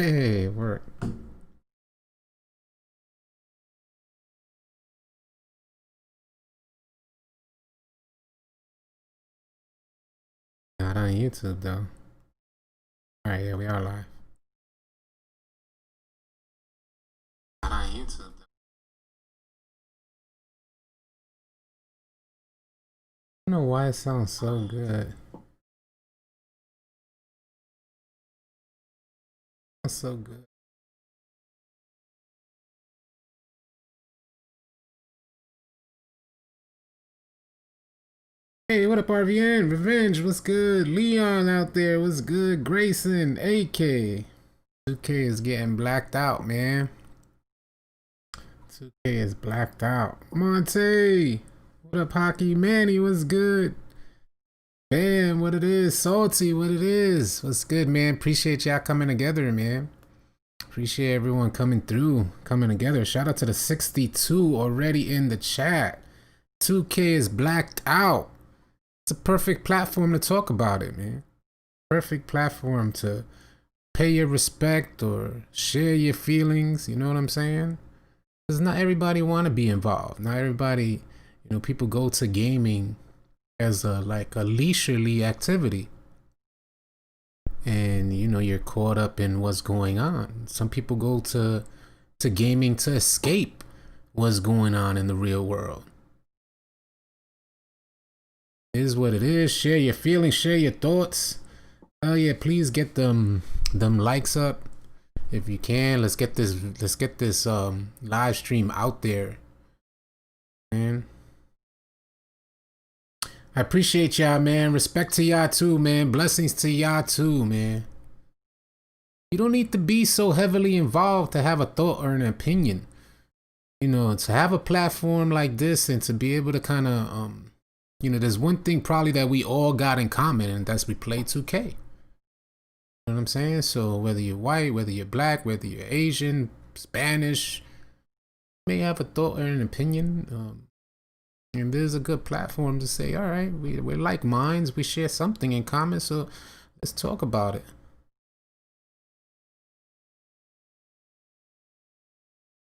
Hey, work. Not on YouTube though. All right, yeah, we are live. Not on YouTube though. I don't know why it sounds so good. It's so good. Hey, what up, RVN? Revenge, what's good? Leon out there, what's good? Grayson, AK. 2K is getting blacked out, man. 2K is blacked out. Monte, what up, Hockey? Manny, what's good? Bam, what it is? Salty, what it is? What's good, man? Appreciate y'all coming together, man. Appreciate everyone coming through, coming together. Shout out to the 62 already in the chat. 2K is blacked out. It's a perfect platform to talk about it, man. Perfect platform to pay your respect or share your feelings. You know what I'm saying? Because not everybody want to be involved. Not everybody, people go to gaming as a leisurely activity. And you're caught up in what's going on. Some people go to gaming to escape what's going on in the real world. It is what it is. Share your feelings, share your thoughts. Oh yeah, please get them likes up if you can. Let's get this live stream out there, man. I appreciate y'all, man. Respect to y'all too, man. Blessings to y'all too, man. You don't need to be so heavily involved to have a thought or an opinion. To have a platform like this and to be able to kind of, there's one thing probably that we all got in common, and that's we play 2K. You know what I'm saying? So whether you're white, whether you're black, whether you're Asian, Spanish, you may have a thought or an opinion. And there's a good platform to say, all right, we're like minds, we share something in common, so let's talk about it.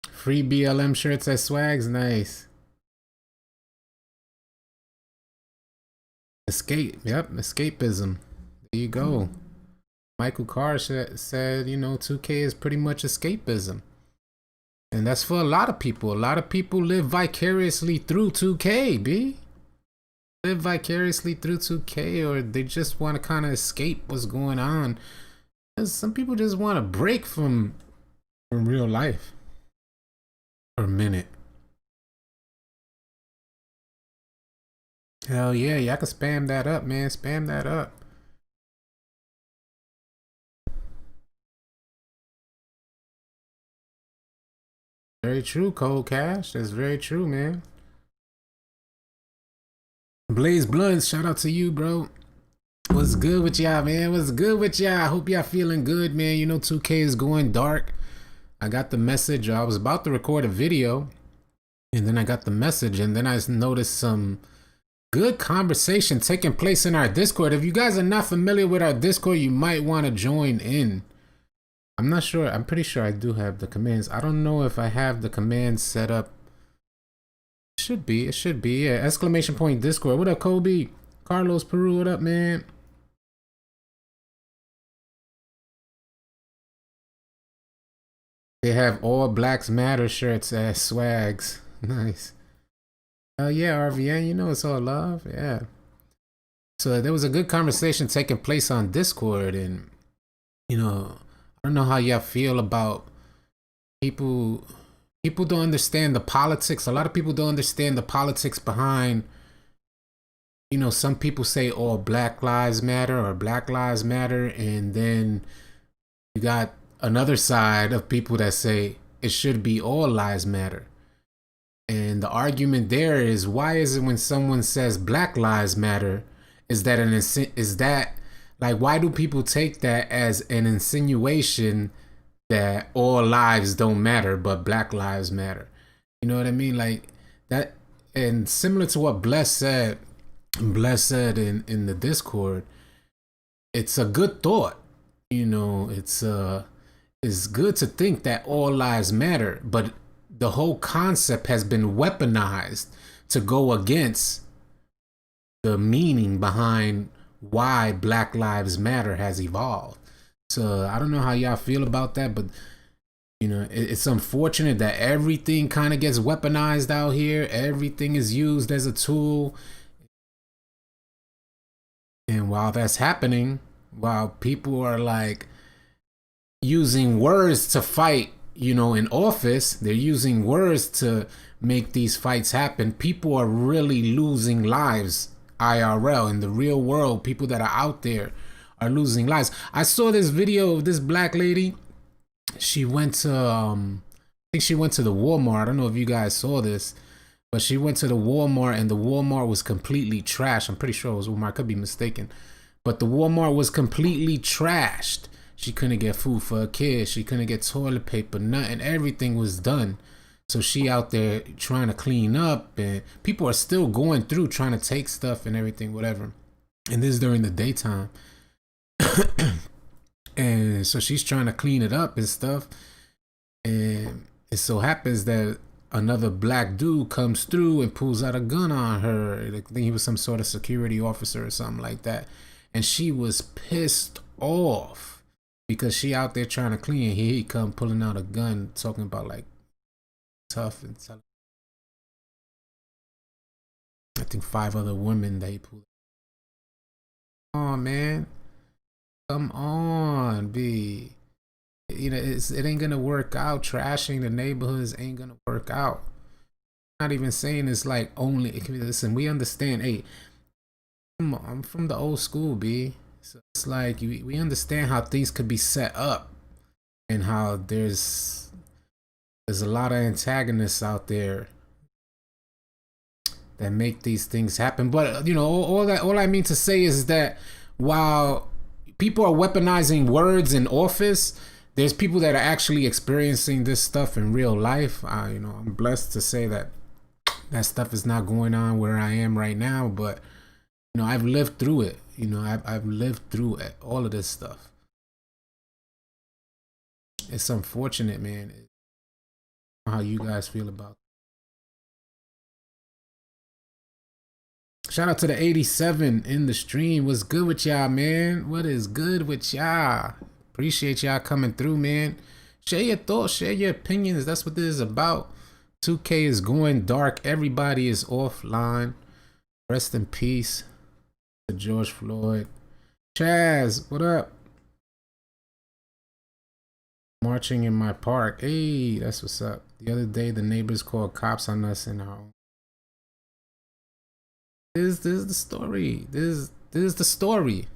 Free BLM shirts at Swags, nice. Escape, yep, escapism. There you go. Michael Carr said, 2K is pretty much escapism. And that's for a lot of people. A lot of people live vicariously through 2K, B. Live vicariously through 2K, or they just want to kind of escape what's going on. Some people just want to break from real life for a minute. Hell yeah, y'all can spam that up, man. Spam that up. Very true, Cold Cash. That's very true, man. Blaze Bloods, shout out to you, bro. What's good with y'all, man? What's good with y'all? I hope y'all feeling good, man. 2K is going dark. I got the message. I was about to record a video, and then I got the message, and then I noticed some good conversation taking place in our Discord. If you guys are not familiar with our Discord, you might want to join in. I'm not sure. I'm pretty sure I do have the commands. I don't know if I have the commands set up. It should be. Yeah, exclamation point Discord. What up, Kobe? Carlos Peru, what up, man? They have all Blacks Matter shirts as Swags. Nice. Yeah, RVN, it's all love. Yeah. So there was a good conversation taking place on Discord, and I don't know how y'all feel about people don't understand the politics. A lot of people don't understand the politics behind, some people say, oh, Black Lives Matter or Black Lives Matter, and then you got another side of people that say it should be all lives matter. And the argument there is, why is it when someone says Black Lives Matter, why do people take that as an insinuation that all lives don't matter but Black Lives Matter? You know what I mean? Like that. And similar to what Bless said in the Discord, it's a good thought. it's good to think that all lives matter, but the whole concept has been weaponized to go against the meaning behind why Black Lives Matter has evolved. So I don't know how y'all feel about that, but you know, it's unfortunate that everything kind of gets weaponized out here. Everything is used as a tool. And while that's happening, while people are like using words to fight, you know, in office, they're using words to make these fights happen. People are really losing lives IRL in the real world. People that are out there are losing lives. I saw this video of this black lady. She went to I think she went to the Walmart. I don't know if you guys saw this, but she went to the Walmart and the Walmart was completely trashed. I'm pretty sure it was Walmart, I could be mistaken, but the Walmart was completely trashed. She couldn't get food for her kids, she couldn't get toilet paper, nothing. Everything was done. So she out there trying to clean up, and people are still going through trying to take stuff and everything, whatever. And this is during the daytime. And so she's trying to clean it up and stuff. And it so happens that another black dude comes through and pulls out a gun on her. I think he was some sort of security officer or something like that. And she was pissed off because she out there trying to clean. Here he come pulling out a gun, talking about like tough and tough. I think 5 other women that he pulled. Oh man, come on, B. You know, it ain't gonna work out. Trashing the neighborhoods ain't gonna work out. I'm not even saying it's like only. Listen, we understand. Hey, I'm from the old school, B. So it's like we understand how things could be set up, and how there's a lot of antagonists out there that make these things happen. But you know, all I mean to say is that while people are weaponizing words in office, there's people that are actually experiencing this stuff in real life. You know, I'm blessed to say that that stuff is not going on where I am right now, but you know, I've lived through it. You know, I've lived through it, all of this stuff. It's unfortunate, man. How you guys feel about it. Shout out to the 87 in the stream. What's good with y'all, man? What is good with y'all? Appreciate y'all coming through, man. Share your thoughts, share your opinions. That's what this is about. 2K is going dark. Everybody is offline. Rest in peace to George Floyd. Chaz, what up? Marching in my park. Hey, that's what's up. The other day, the neighbors called cops on us in our own. This is the story. This is the story.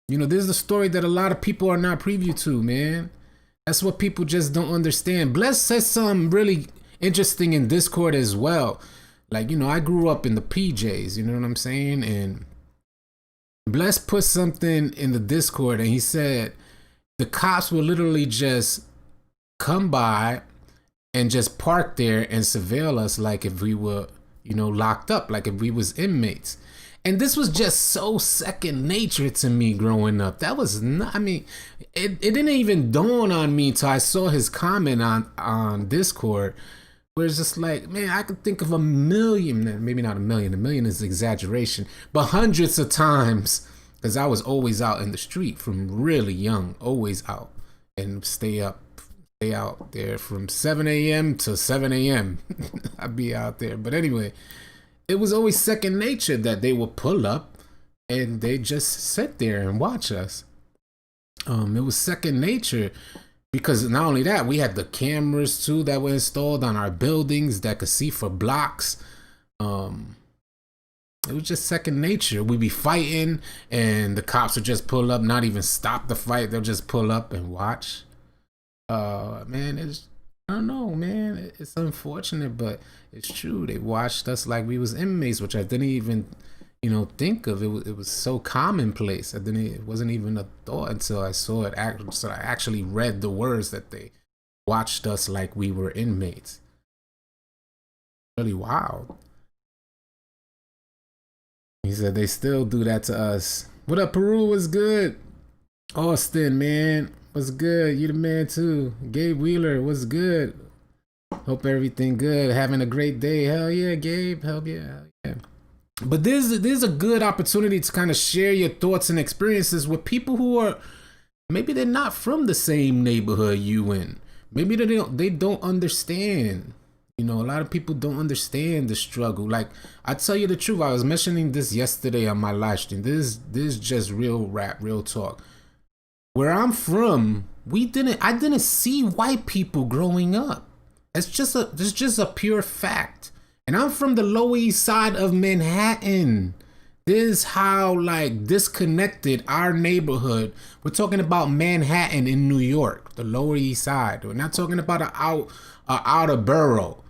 You know, this is the story that a lot of people are not privy to, man. That's what people just don't understand. Bless says something really interesting in Discord as well. Like, you know, I grew up in the PJs, you know what I'm saying? And Bless put something in the Discord and he said the cops will literally just come by and just park there and surveil us like if we were, you know, locked up, like if we was inmates. And this was just so second nature to me growing up. That was not, I mean, it didn't even dawn on me till I saw his comment on Discord, where it's just like, man, I could think of a million, maybe not a million is exaggeration, but hundreds of times, because I was always out in the street from really young, always out, and stay out there from 7 a.m. to 7 a.m. I'd be out there. But anyway, it was always second nature that they would pull up and they just sit there and watch us. It was second nature because not only that, we had the cameras too that were installed on our buildings that could see for blocks. It was just second nature. We'd be fighting and the cops would just pull up, not even stop the fight. They'll just pull up and watch. Man, I don't know, man. It's unfortunate, but it's true. They watched us like we was inmates, which I didn't even, you know, think of. It was so commonplace. It wasn't even a thought until I saw it. So I actually read the words that they watched us like we were inmates. Really wild. He said they still do that to us. What up, Peru? What's good? Austin, man. What's good? You the man too. Gabe Wheeler, what's good? Hope everything good. Having a great day. Hell yeah, Gabe. Hell yeah. Hell yeah. But there's a good opportunity to kind of share your thoughts and experiences with people who are maybe they're not from the same neighborhood you in. Maybe they don't understand. You know, a lot of people don't understand the struggle. Like, I tell you the truth, I was mentioning this yesterday on my live stream. This is just real rap, real talk. Where I'm from, I didn't see white people growing up. It's just a pure fact. And I'm from the Lower East Side of Manhattan. This is how like disconnected our neighborhood. We're talking about Manhattan in New York, the Lower East Side. We're not talking about a outer borough.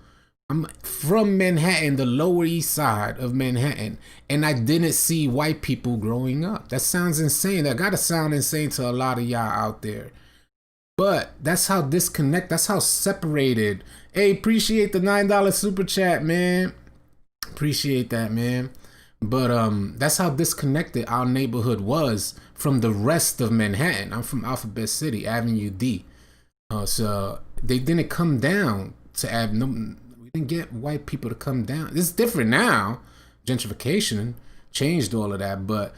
I'm from Manhattan, the Lower East Side of Manhattan, and I didn't see white people growing up. That sounds insane. That gotta sound insane to a lot of y'all out there. But that's how disconnect, that's how separated. Hey, appreciate the $9 super chat, man. Appreciate that, man. But that's how disconnected our neighborhood was from the rest of Manhattan. I'm from Alphabet City, Avenue D. So they didn't come down to Avenue. We didn't get white people to come down. It's different now. Gentrification changed all of that, but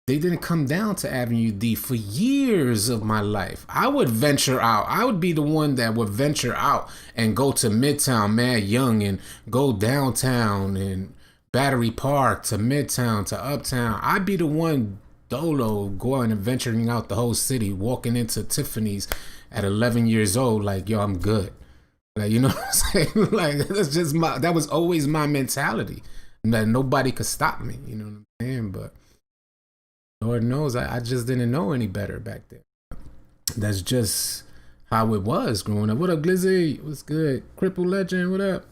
they didn't come down to Avenue D for years of my life. I would venture out. I would be the one that would venture out and go to Midtown, Mad Young, and go downtown and Battery Park to Midtown to Uptown. I'd be the one dolo going and venturing out the whole city, walking into Tiffany's at 11 years old, like, yo, I'm good. Like, you know what I'm saying? Like, that was always my mentality. That nobody could stop me, you know what I'm saying? But Lord knows I just didn't know any better back then. That's just how it was growing up. What up, Glizzy? What's good? Cripple Legend, what up?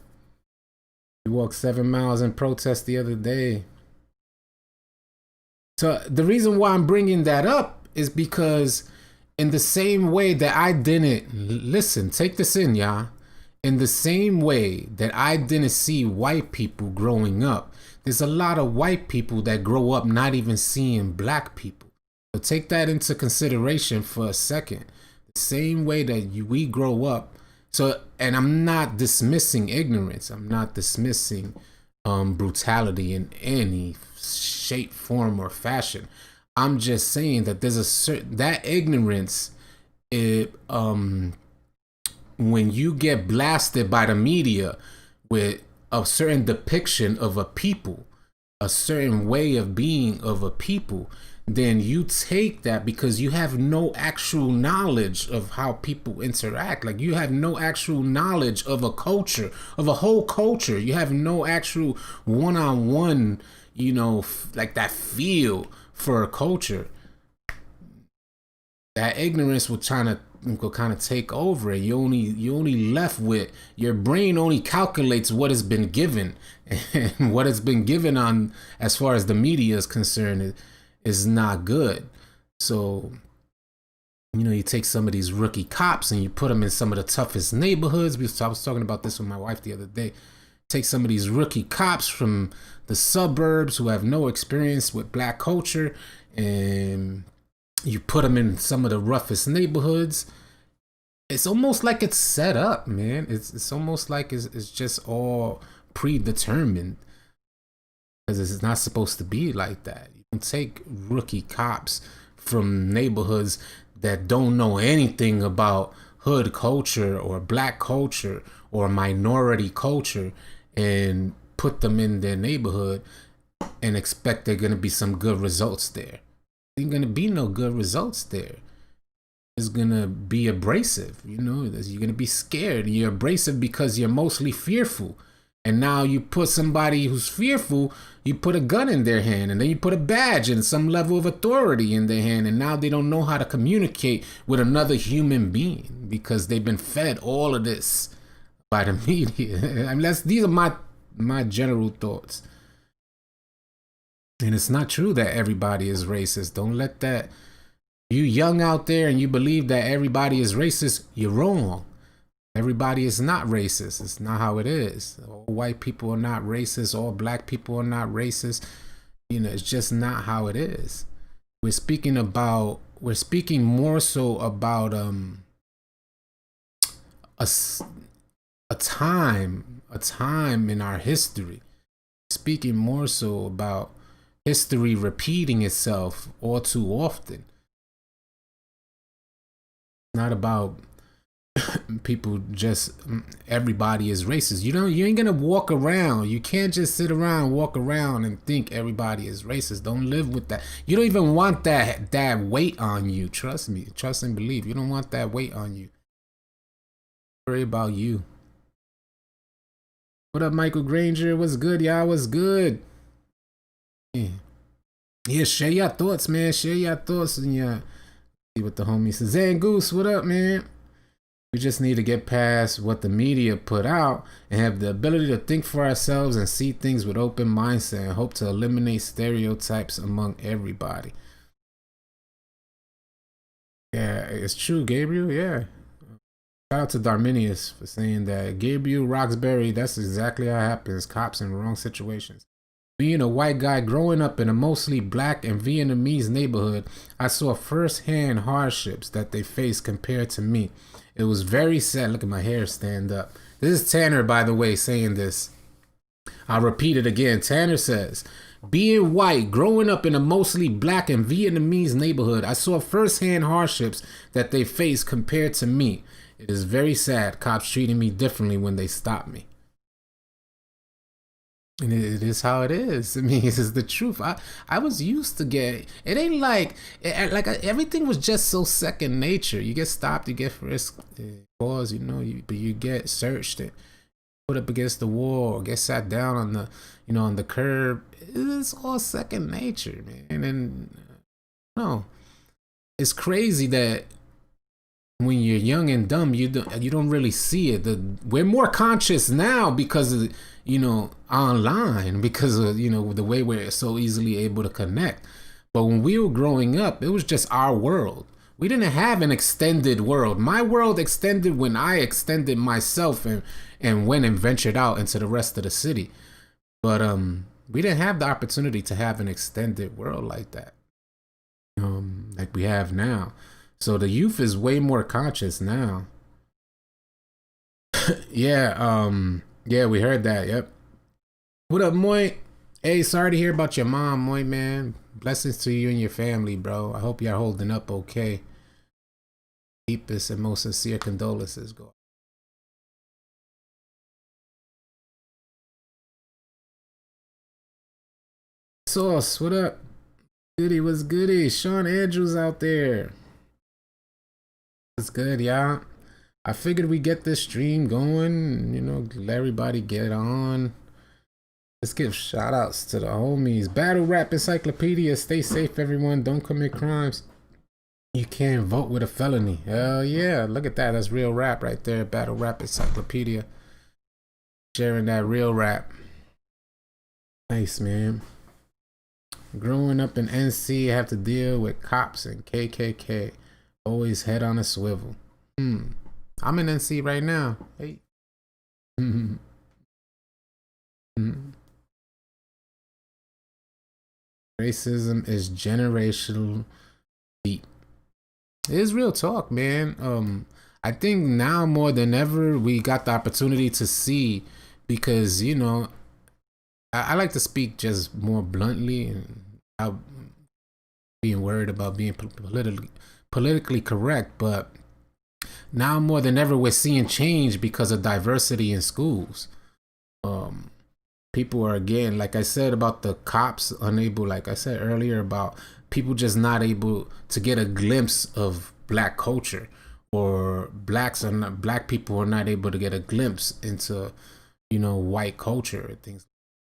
We walked 7 miles in protest the other day. So the reason why I'm bringing that up is because in the same way that I didn't, listen, take this in, y'all. In the same way that I didn't see white people growing up, there's a lot of white people that grow up not even seeing black people. So take that into consideration for a second. The same way that we grow up. So, and I'm not dismissing ignorance. I'm not dismissing brutality in any shape, form, or fashion. I'm just saying that there's a certain, that ignorance, when you get blasted by the media with a certain depiction of a people, a certain way of being of a people, then you take that because you have no actual knowledge of how people interact. Like, you have no actual knowledge of a culture, of a whole culture. You have no actual one-on-one, you know, like that feel for a culture. That ignorance will kind of take over it. You only left with, your brain only calculates what has been given, and what has been given on as far as the media is concerned is not good. So, you know, you take some of these rookie cops and you put them in some of the toughest neighborhoods. I was talking about this with my wife the other day. Take some of these rookie cops from the suburbs who have no experience with black culture, and you put them in some of the roughest neighborhoods. It's almost like it's set up, man. It's almost like it's just all predetermined, because it's not supposed to be like that. You don't take rookie cops from neighborhoods that don't know anything about hood culture or black culture or minority culture and put them in their neighborhood and expect there are going to be some good results there. There ain't going to be no good results there. It's going to be abrasive, you know. You're going to be scared. You're abrasive because you're mostly fearful. And now you put somebody who's fearful, you put a gun in their hand, and then you put a badge and some level of authority in their hand, and now they don't know how to communicate with another human being because they've been fed all of this by the media. I mean, these are my general thoughts. And it's not true that everybody is racist. Don't let that, you young out there and you believe that everybody is racist, you're wrong. Everybody is not racist. It's not how it is. All white people are not racist. All black people are not racist. You know, it's just not how it is. We're speaking about we're speaking more so about a, a time in our history, speaking more so about history repeating itself all too often. Not about people just everybody is racist. You ain't gonna walk around. You can't just sit around, walk around and think everybody is racist. Don't live with that. You don't even want that weight on you. Trust me. Trust and believe. You don't want that weight on you. Worry about you. What up, Michael Granger? What's good, y'all? What's good? Yeah, share your thoughts, man. Share your thoughts and see what the homie says. Zangoose, what up, man? We just need to get past what the media put out and have the ability to think for ourselves and see things with open mindset and hope to eliminate stereotypes among everybody. Yeah, it's true, Gabriel. Yeah. Shout out to Darminius for saying that. Gabriel Roxbury, that's exactly how it happens. Cops in wrong situations. Being a white guy growing up in a mostly black and Vietnamese neighborhood, I saw firsthand hardships that they faced compared to me. It was very sad. Look at my hair stand up. This is Tanner, by the way, saying this. I'll repeat it again. Tanner says, being white, growing up in a mostly black and Vietnamese neighborhood, I saw firsthand hardships that they faced compared to me. It is very sad. Cops treating me differently when they stop me. And it is how it is. I mean, this is the truth. I was used to get it. Ain't like everything was just so second nature. You get stopped, you get frisked, pause, but you get searched and put up against the wall, or get sat down on the, on the curb. It's all second nature, man. And then, no, it's crazy that when you're young and dumb, you don't really see it. We're more conscious now because of, online, because of, the way we're so easily able to connect. But when we were growing up, it was just our world. We didn't have an extended world. My world extended when I extended myself and went and ventured out into the rest of the city. But we didn't have the opportunity to have an extended world like that, like we have now. So the youth is way more conscious now. Yeah, we heard that. Yep. What up, Moy? Hey, sorry to hear about your mom, Moy, man. Blessings to you and your family, bro. I hope you're holding up okay. Deepest and most sincere condolences. Go. Sauce, what up? Goody, what's goody? Sean Andrews out there. It's good, y'all. I figured we get this stream going, let everybody get on. Let's give shout outs to the homies. Battle Rap Encyclopedia. Stay safe, everyone. Don't commit crimes. You can't vote with a felony. Hell yeah. Look at that. That's real rap right there. Battle Rap Encyclopedia. Sharing that real rap. Nice, man. Growing up in NC, I have to deal with cops and KKK. Always head on a swivel. I'm in NC right now. Hey. Racism is generational deep. It is real talk, man. I think now more than ever we got the opportunity to see, because I like to speak just more bluntly and without being worried about being politically correct, but now more than ever we're seeing change because of diversity in schools. People are, again, like I said about the cops unable, like I said earlier, about people just not able to get a glimpse of black culture, or black people are not able to get a glimpse into white culture and things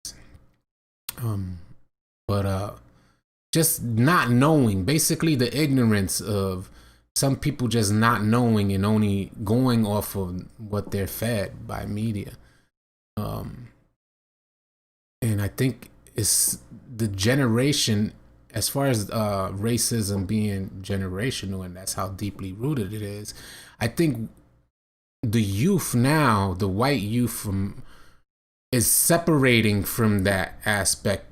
like this. But just not knowing, basically the ignorance of some people just not knowing and only going off of what they're fed by media. And I think it's the generation, as far as racism being generational, and that's how deeply rooted it is. I think the youth now, the white youth, is separating from that aspect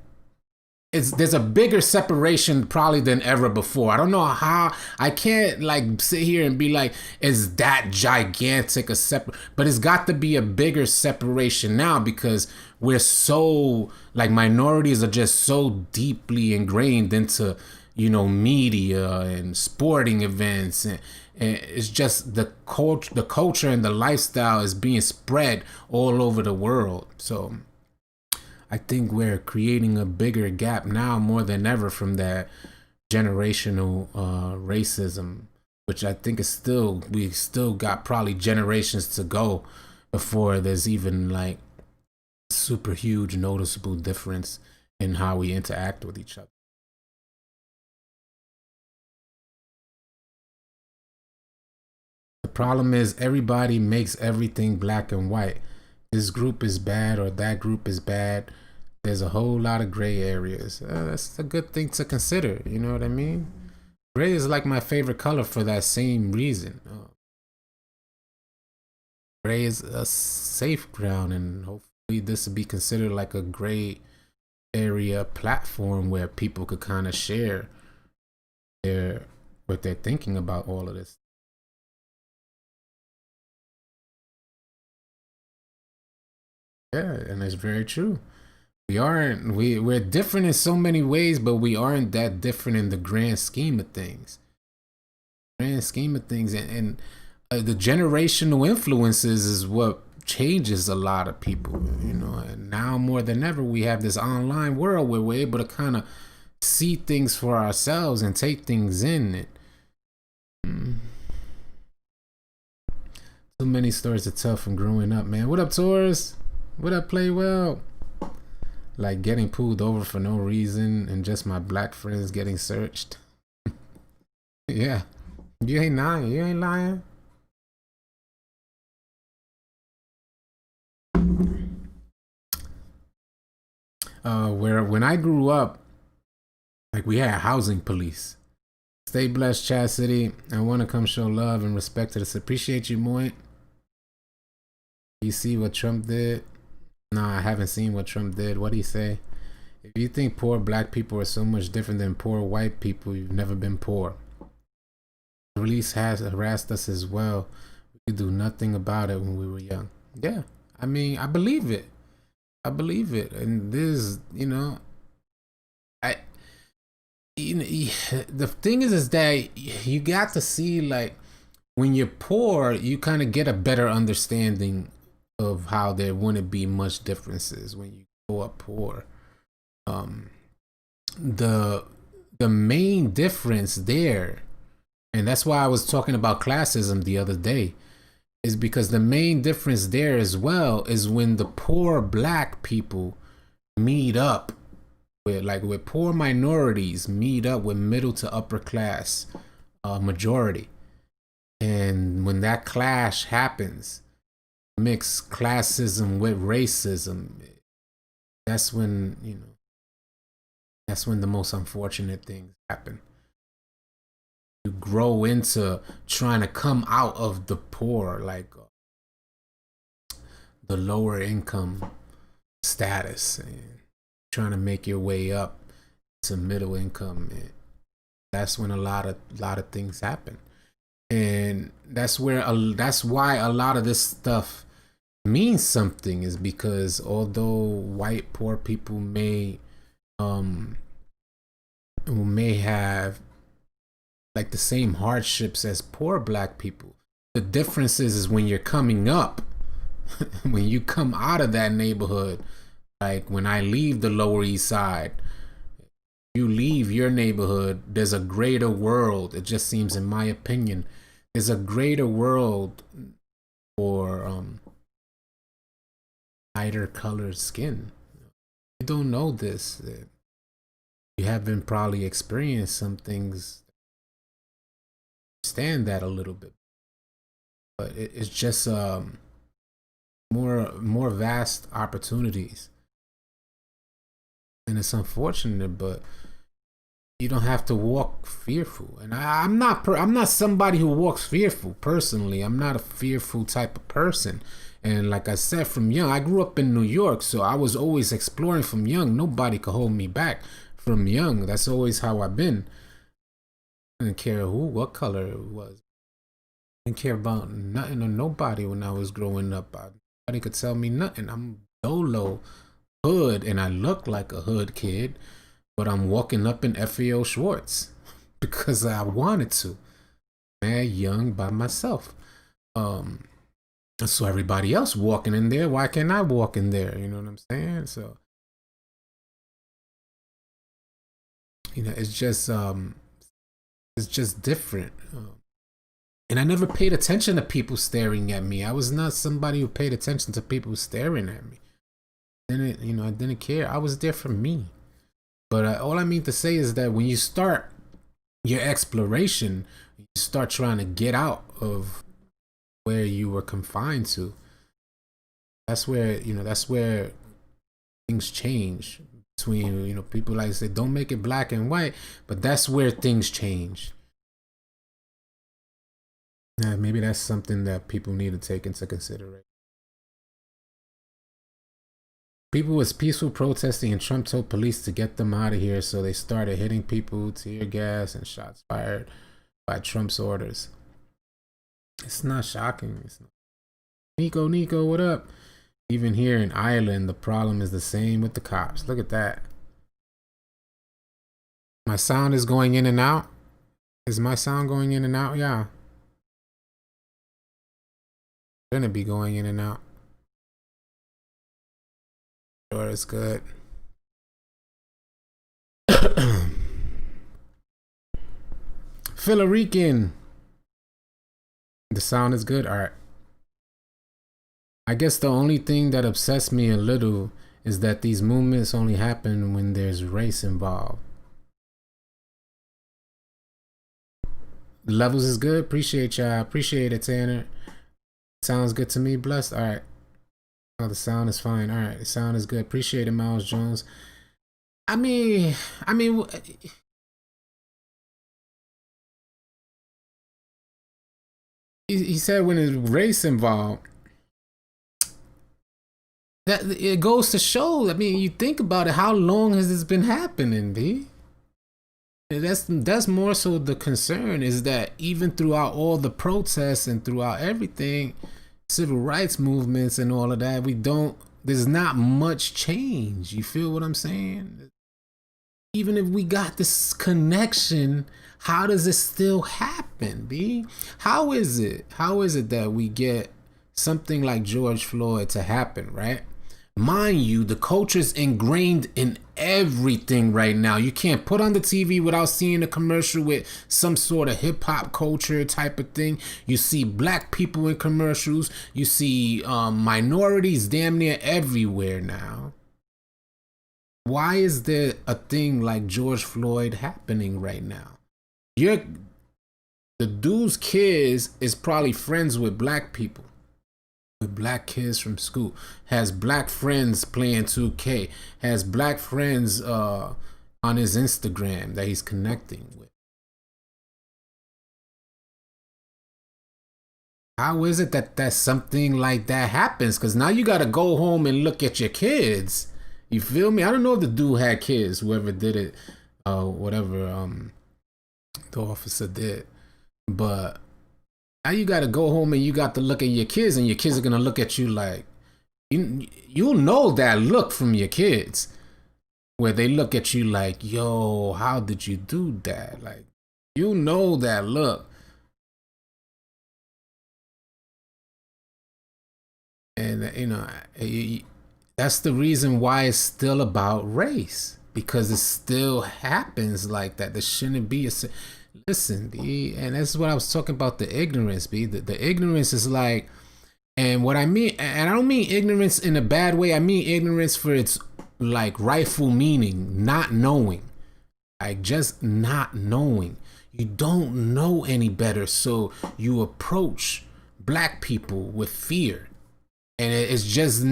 there's a bigger separation probably than ever before. I don't know how. I can't like sit here and be like, is that gigantic a separate? But it's got to be a bigger separation now because we're so like minorities are just so deeply ingrained into media and sporting events and it's just the culture and the lifestyle is being spread all over the world. So I think we're creating a bigger gap now more than ever from that generational racism, which I think is we still got probably generations to go before there's even like super huge noticeable difference in how we interact with each other. The problem is everybody makes everything black and white. This group is bad or that group is bad. There's a whole lot of gray areas. That's a good thing to consider. You know what I mean? Gray is like my favorite color for that same reason. Gray is a safe ground, and hopefully this will be considered like a gray area platform where people could kind of share what they're thinking about all of this. Yeah, and it's very true. We're different in so many ways, but we aren't that different in the grand scheme of things. And the generational influences is what changes a lot of people, and now more than ever we have this online world where we're able to kind of see things for ourselves and take things in. Too many stories to tell from growing up, man. What up, Taurus? What up, Play Well? Like getting pulled over for no reason and just my black friends getting searched. Yeah, you ain't lying. When I grew up, like we had housing police. Stay blessed, Chastity. I want to come show love and respect to this. Appreciate you, Moit. You see what Trump did? No, I haven't seen what Trump did. What did he say? If you think poor black people are so much different than poor white people, you've never been poor. The police has harassed us as well. We could do nothing about it when we were young. Yeah, I mean, I believe it. And this, the thing is that you got to see, like, when you're poor, you kind of get a better understanding of how there wouldn't be much differences when you grow up poor. The main difference there, and that's why I was talking about classism the other day, is because the main difference there as well is when the poor black people meet up with poor minorities meet up with middle to upper class majority, and when that clash happens, mix classism with racism, that's when the most unfortunate things happen. You grow into trying to come out of the poor, like the lower income status, and trying to make your way up to middle income. And that's when a lot of things happen, and that's why a lot of this stuff means something, is because although white poor people may have like the same hardships as poor black people, the difference is when you're coming up, when you come out of that neighborhood, like when I leave the Lower East Side, you leave your neighborhood, there's a greater world. It just seems, in my opinion, there's a greater world for lighter colored skin. You don't know this. You haven't probably experienced some things. Understand that a little bit, but it's just more vast opportunities, and it's unfortunate, but you don't have to walk fearful. And I'm not somebody who walks fearful personally. I'm not a fearful type of person. And like I said, from young, I grew up in New York, so I was always exploring from young. Nobody could hold me back from young. That's always how I've been. I didn't care what color it was. I didn't care about nothing or nobody when I was growing up. Nobody could tell me nothing. I'm Dolo, hood, and I look like a hood kid, but I'm walking up in FAO Schwartz because I wanted to. Mad young by myself. So everybody else walking in there, why can't I walk in there? You know what I'm saying? So, you know, it's just different. And I never paid attention to people staring at me. I was not somebody who paid attention to people staring at me. I didn't care. I was there for me. But all I mean to say is that when you start your exploration, you start trying to get out of where you were confined to. That's where things change between, people like I say, don't make it black and white, but that's where things change. Yeah, maybe that's something that people need to take into consideration. People was peaceful protesting and Trump told police to get them out of here, so they started hitting people, tear gas, and shots fired by Trump's orders. It's not shocking. It's not. Nico, what up? Even here in Ireland, the problem is the same with the cops. Look at that. My sound is going in and out. Is my sound going in and out? Yeah. Gonna be going in and out. Sure, it's good. Philarican. The sound is good. All right. I guess the only thing that upsets me a little is that these movements only happen when there's race involved. The levels is good. Appreciate y'all. Appreciate it, Tanner. Sounds good to me. Blessed. All right. Oh, the sound is fine. All right. The sound is good. Appreciate it, Miles Jones. I mean, he said when there's race involved, that it goes to show. I mean, you think about it. How long has this been happening, B? That's more so the concern, is that even throughout all the protests and throughout everything, civil rights movements and all of that, there's not much change. You feel what I'm saying? Even if we got this connection, how does it still happen, B? How is it that we get something like George Floyd to happen, right? Mind you, the culture's ingrained in everything right now. You can't put on the TV without seeing a commercial with some sort of hip hop culture type of thing. You see black people in commercials. You see minorities damn near everywhere now. Why is there a thing like George Floyd happening right now? The dude's kids is probably friends with black people. With black kids from school, has black friends playing 2K, has black friends on his Instagram that he's connecting with. How is it that something like that happens? Because now you got to go home and look at your kids. You feel me? I don't know if the dude had kids, whoever did it, whatever the officer did, but now you got to go home and you got to look at your kids, and your kids are going to look at you like, you'll know that look from your kids, where they look at you like, yo, how did you do that? Like, you know that look. And, that's the reason why it's still about race, because it still happens like that. There shouldn't be listen, B, and that's what I was talking about, the ignorance, B. The ignorance is like, and what I mean, and I don't mean ignorance in a bad way. I mean ignorance for its like rightful meaning, not knowing, like just not knowing. You don't know any better, so you approach black people with fear, and it's just.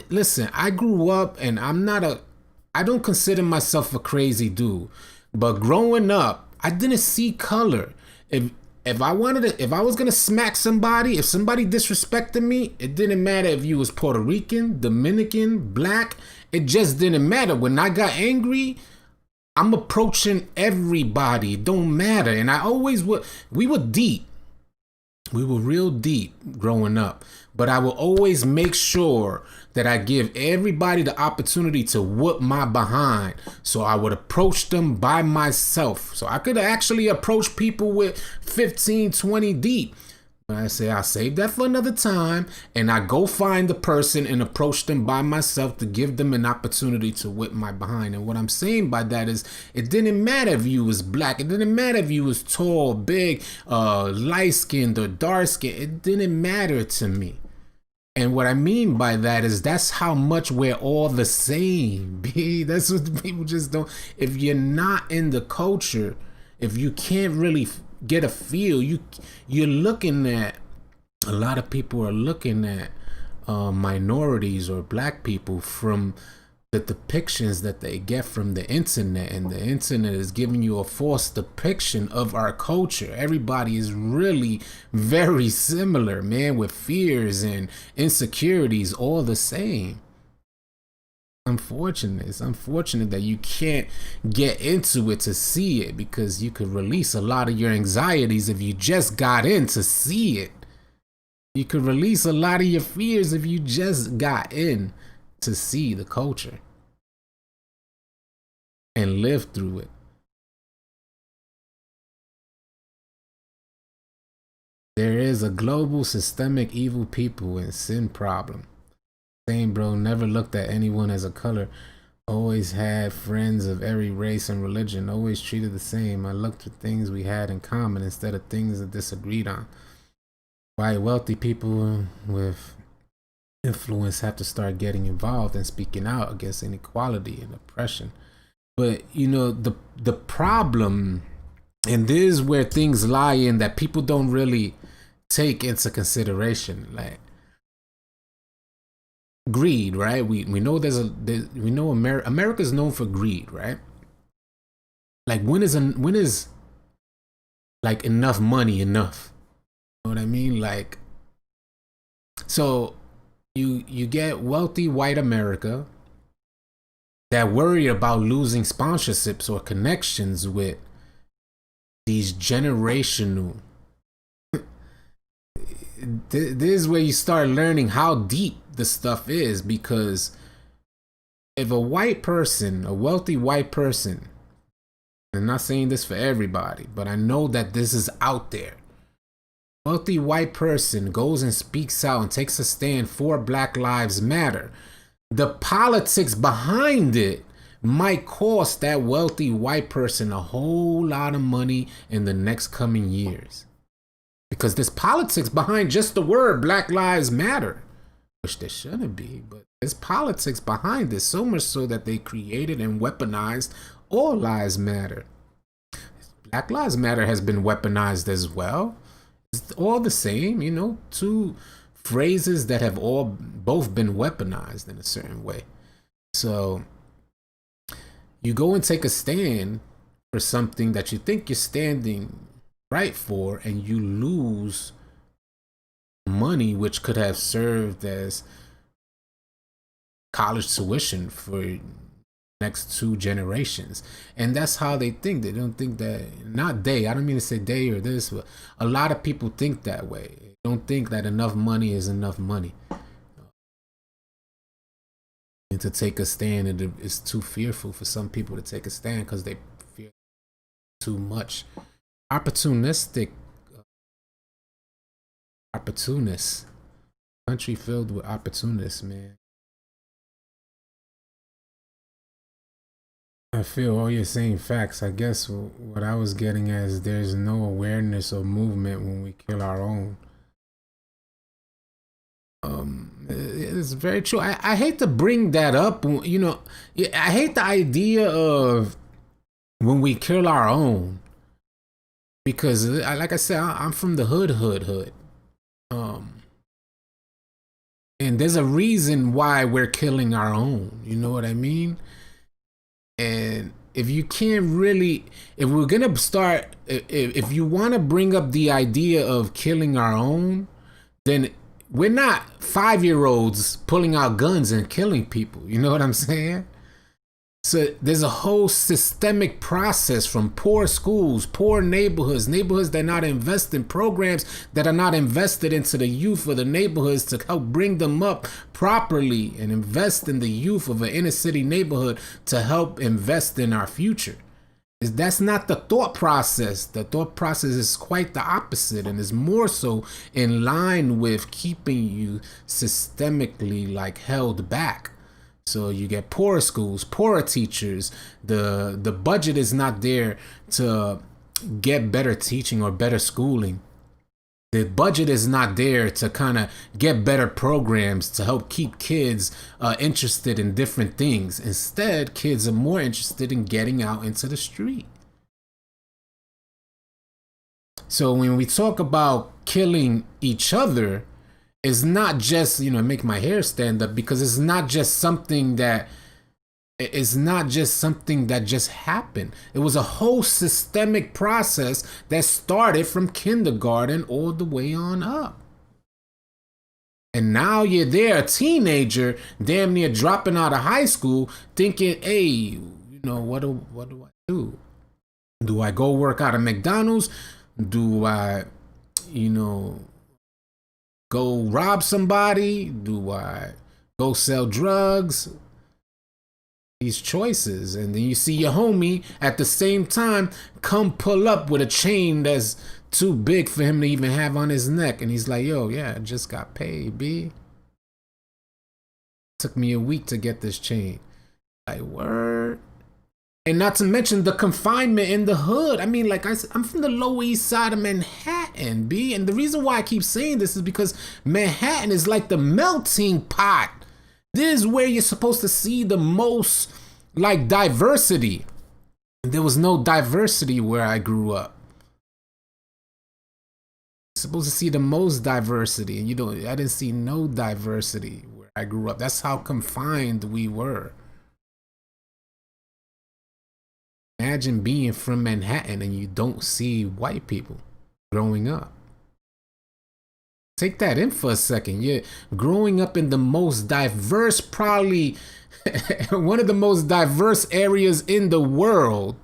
Listen, I grew up, and I don't consider myself a crazy dude, but growing up, I didn't see color. If I was gonna smack somebody, if somebody disrespected me, it didn't matter if you was Puerto Rican, Dominican, black. It just didn't matter. When I got angry, I'm approaching everybody. It don't matter. And I always would, we were deep. We were real deep growing up, but I will always make sure that I give everybody the opportunity to whoop my behind. So I would approach them by myself. So I could actually approach people with 15, 20 deep. But I say, I'll save that for another time. And I go find the person and approach them by myself to give them an opportunity to whip my behind. And what I'm saying by that is, it didn't matter if you was black. It didn't matter if you was tall, big, light-skinned or dark-skinned. It didn't matter to me. And what I mean by that is, that's how much we're all the same, B. That's what people just don't. If you're not in the culture, if you can't really get a feel, you're looking at, a lot of people are looking at minorities or black people from the depictions that they get from the internet, and the internet is giving you a false depiction of our culture. Everybody is really very similar, man, with fears and insecurities all the same. Unfortunate. It's unfortunate that you can't get into it to see it, because you could release a lot of your anxieties if you just got in to see it. You could release a lot of your fears if you just got in to see the culture and live through it. There is a global systemic evil people and sin problem. Same, bro, never looked at anyone as a color. Always had friends of every race and religion. Always treated the same. I looked at things we had in common instead of things that disagreed on. Why wealthy people with influence have to start getting involved and speaking out against inequality and oppression. But you know, the problem, and this is where things lie in that people don't really take into consideration, like greed, right? We know we know America's known for greed, right? Like when is like enough money enough? You know what I mean? Like, so you get wealthy white America that worry about losing sponsorships or connections with these generational. This is where you start learning how deep the stuff is, because if a white person, a wealthy white person, and I'm not saying this for everybody, but I know that this is out there. Wealthy white person goes and speaks out and takes a stand for Black Lives Matter. The politics behind it might cost that wealthy white person a whole lot of money in the next coming years. Because there's politics behind just the word Black Lives Matter, which there shouldn't be, but there's politics behind this, so much so that they created and weaponized All Lives Matter. Black Lives Matter has been weaponized as well. It's all the same, you know, two phrases that have both been weaponized in a certain way. So you go and take a stand for something that you think you're standing right for, and you lose money which could have served as college tuition for next 2 generations. And that's how they think. They don't think that, not they, I don't mean to say they or this, but a lot of people think that way. They don't think that enough money is enough money. And to take a stand, it's too fearful for some people to take a stand because they fear too much. Opportunistic, opportunists, country filled with opportunists, man. I feel all you're saying facts. I guess what I was getting at is there's no awareness or movement when we kill our own. It's very true. I hate to bring that up. You know, I hate the idea of when we kill our own, because like I said, I'm from the hood. And there's a reason why we're killing our own. You know what I mean? And if you can't really, if we're gonna start, if you want to bring up the idea of killing our own, then we're not 5-year-olds pulling out guns and killing people. You know what I'm saying? So So there's a whole systemic process from poor schools, poor neighborhoods, neighborhoods that not invest in programs that are not invested into the youth of the neighborhoods to help bring them up properly, and invest in the youth of an inner city neighborhood to help invest in our future. That's not the thought process. The thought process is quite the opposite, and is more so in line with keeping you systemically like held back. So you get poorer schools, poorer teachers. The budget is not there to get better teaching or better schooling. The budget is not there to kind of get better programs to help keep kids interested in different things. Instead, kids are more interested in getting out into the street. So when we talk about killing each other, it's not just, make my hair stand up, because it's not just something that just happened. It was a whole systemic process that started from kindergarten all the way on up. And now you're there, a teenager, damn near dropping out of high school, thinking, hey, what do I do? Do I go work out at McDonald's? Do I, go rob somebody? Do I go sell drugs? These choices. And then you see your homie at the same time come pull up with a chain that's too big for him to even have on his neck, and he's like, yo, yeah, I just got paid, B. Took me a week to get this chain. Like, word. And not to mention the confinement in the hood. I mean, like I'm from the Lower East Side of Manhattan, B. And the reason why I keep saying this is because Manhattan is like the melting pot. This is where you're supposed to see the most like diversity. There was no diversity where I grew up. You're supposed to see the most diversity, and I didn't see no diversity where I grew up. That's how confined we were. Imagine being from Manhattan and you don't see white people growing up. Take that in for a second. You're growing up in the most diverse, probably one of the most diverse areas in the world,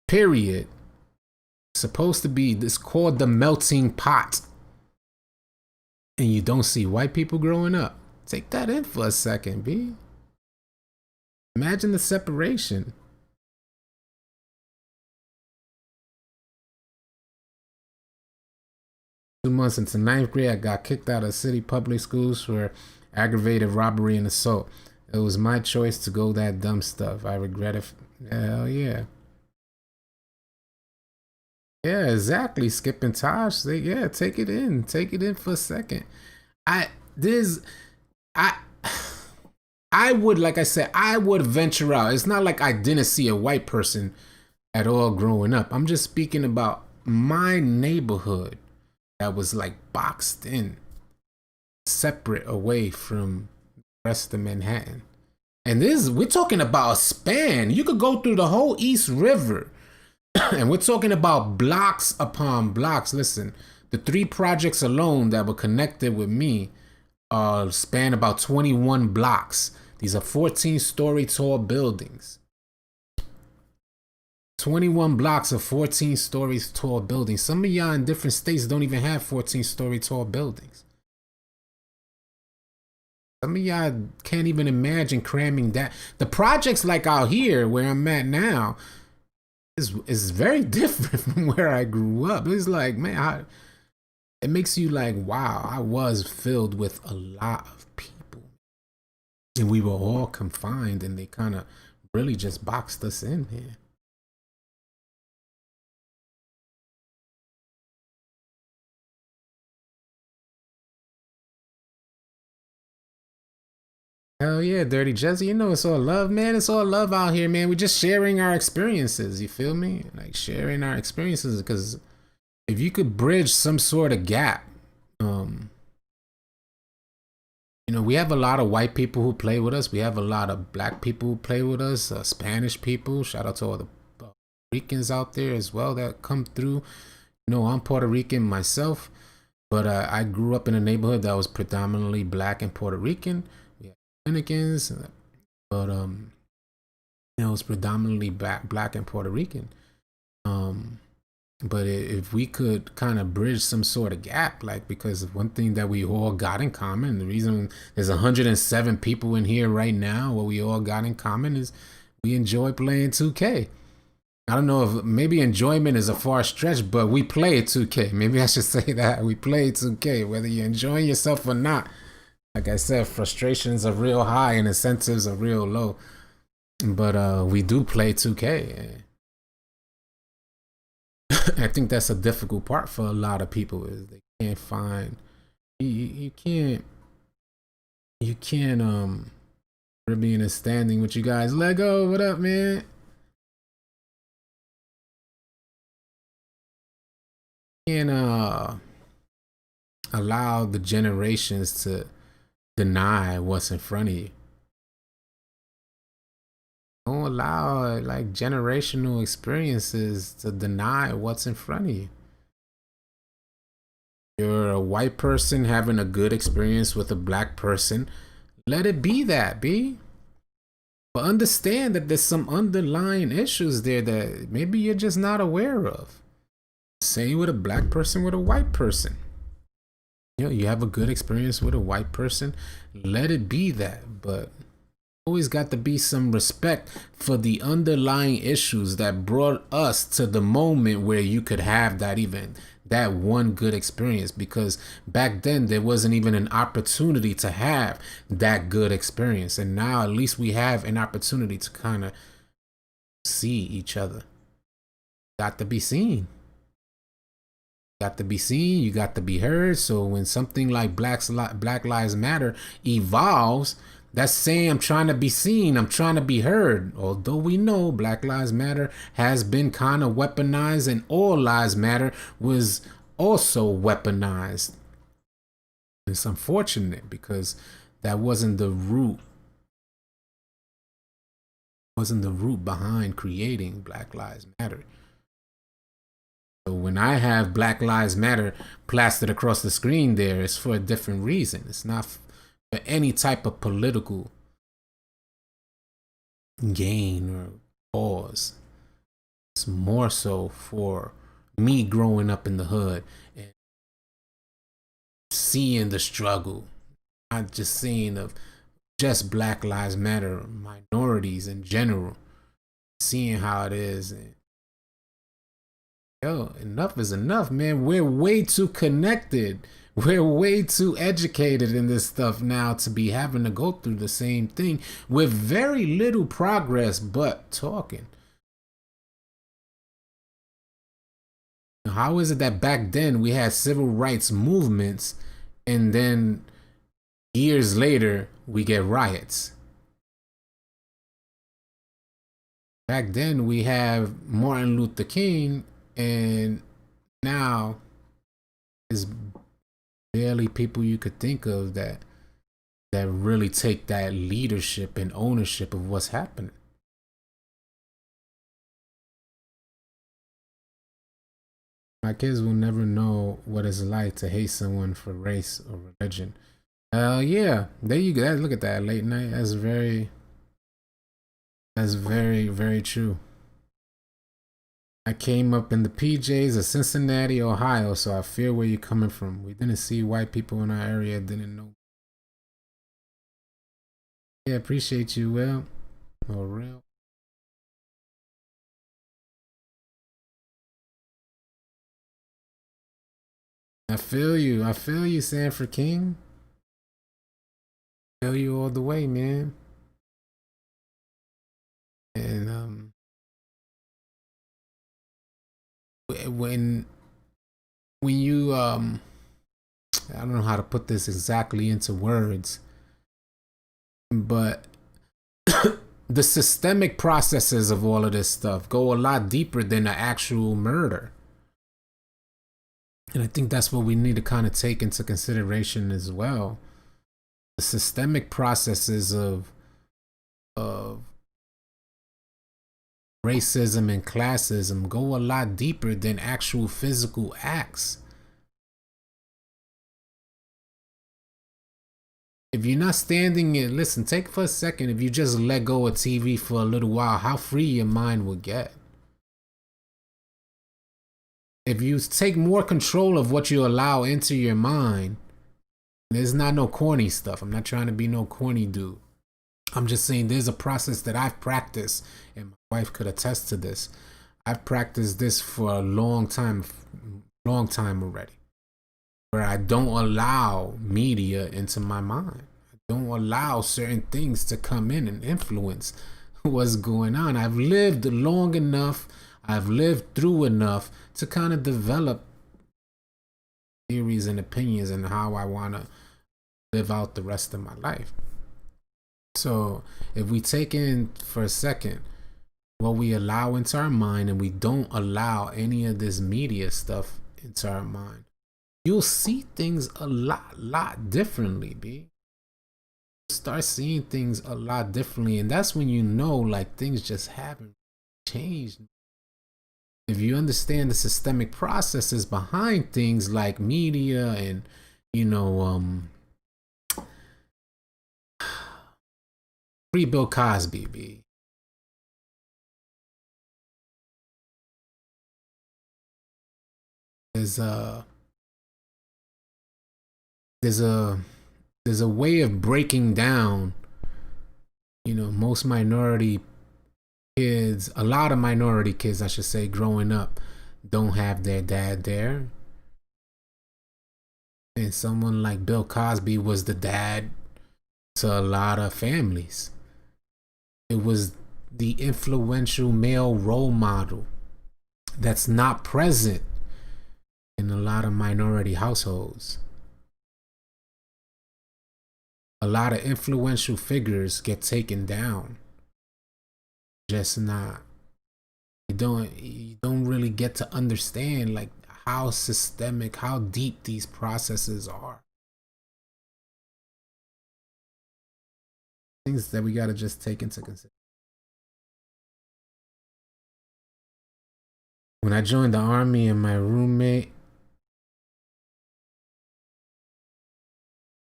period. Supposed to be this called the melting pot. And you don't see white people growing up. Take that in for a second, B. Imagine the separation. 2 months into 9th grade, I got kicked out of city public schools for aggravated robbery and assault. It was my choice to go that dumb stuff. I regret it. Hell yeah. Yeah, exactly. Skip and Tosh. Yeah, take it in. Take it in for a second. I would, like I said, I would venture out. It's not like I didn't see a white person at all growing up. I'm just speaking about my neighborhood that was like boxed in, separate away from the rest of Manhattan. And we're talking about a span. You could go through the whole East River. And we're talking about blocks upon blocks. Listen, the 3 projects alone that were connected with me span about 21 blocks. These are 14-story tall buildings. 21 blocks of 14 stories tall buildings. Some of y'all in different states don't even have 14-story tall buildings. Some of y'all can't even imagine cramming that. The projects like out here where I'm at now is very different from where I grew up. It's like, man, it makes you like, wow, I was filled with a lot of people. And we were all confined, and they kind of really just boxed us in here. Hell yeah, Dirty Jesse. It's all love, man. It's all love out here, man. We're just sharing our experiences. You feel me? Like sharing our experiences, because if you could bridge some sort of gap, we have a lot of white people who play with us. We have a lot of black people who play with us, Spanish people. Shout out to all the Puerto Ricans out there as well that come through. I'm Puerto Rican myself, but I grew up in a neighborhood that was predominantly black and Puerto Rican. We had Dominicans, but you know, it's predominantly black and Puerto Rican. But if we could kind of bridge some sort of gap, like, because one thing that we all got in common, the reason there's 107 people in here right now, what we all got in common is we enjoy playing 2K. I don't know if maybe enjoyment is a far stretch, but we play 2K. Maybe I should say that we play 2K, whether you're enjoying yourself or not. Like I said, frustrations are real high and incentives are real low. But we do play 2K. I think that's a difficult part for a lot of people, is they can't find you can't really in a standing with you guys. Lego, what up, man? Can't allow the generations to deny what's in front of you. Don't allow like generational experiences to deny what's in front of you. You're a white person having a good experience with a black person. Let it be that, B. But understand that there's some underlying issues there that maybe you're just not aware of. Same with a black person with a white person. You know, you have a good experience with a white person. Let it be that, but always got to be some respect for the underlying issues that brought us to the moment where you could have that one good experience, because back then there wasn't even an opportunity to have that good experience, and now at least we have an opportunity to kind of see each other. Got to be seen. Got to be seen, you got to be heard. So when something like Black Lives Matter evolves, that's saying I'm trying to be seen, I'm trying to be heard. Although we know Black Lives Matter has been kind of weaponized, and All Lives Matter was also weaponized. It's unfortunate because that wasn't the root behind creating Black Lives Matter. So when I have Black Lives Matter plastered across the screen there, it's for a different reason. It's not for any type of political gain or cause. It's more so for me growing up in the hood and seeing the struggle, not just seeing of just Black Lives Matter, minorities in general, seeing how it is. And yo, enough is enough, man. We're way too connected. We're way too educated in this stuff now to be having to go through the same thing with very little progress but talking. How is it that back then we had civil rights movements and then years later we get riots? Back then we have Martin Luther King, and now there's barely people you could think of that really take that leadership and ownership of what's happening. My kids will never know what it's like to hate someone for race or religion. Yeah, there you go. Look at that late night. That's very, very true. I came up in the PJs of Cincinnati, Ohio, so I feel where you're coming from. We didn't see white people in our area, didn't know. Yeah, appreciate you, Will. Oh, real. I feel you, Sanford King. Feel you all the way, man. And when you I don't know how to put this exactly into words, but the systemic processes of all of this stuff go a lot deeper than the actual murder. And I think that's what we need to kind of take into consideration as well. The systemic processes of racism and classism go a lot deeper than actual physical acts. If you're not standing it, listen, take for a second. If you just let go of TV for a little while, how free your mind will get. If you take more control of what you allow into your mind, there's not no corny stuff. I'm not trying to be no corny dude. I'm just saying there's a process that I've practiced, and my wife could attest to this. I've practiced this for a long time already, where I don't allow media into my mind. I don't allow certain things to come in and influence what's going on. I've lived long enough, I've lived through enough to kind of develop theories and opinions and how I want to live out the rest of my life. So if we take in for a second what we allow into our mind, and we don't allow any of this media stuff into our mind, you'll see things a lot differently, B. Start seeing things a lot differently, and that's when you know, like, things just haven't changed. If you understand the systemic processes behind things like media and, you know, free Bill Cosby, B. There's a way of breaking down, you know, most minority kids, a lot of minority kids, I should say, growing up, don't have their dad there. And someone like Bill Cosby was the dad to a lot of families. It was the influential male role model that's not present in a lot of minority households. A lot of influential figures get taken down. Just not. You don't really get to understand, like, how systemic, how deep these processes are. Things that we gotta just take into consideration. When I joined the army, and my roommate,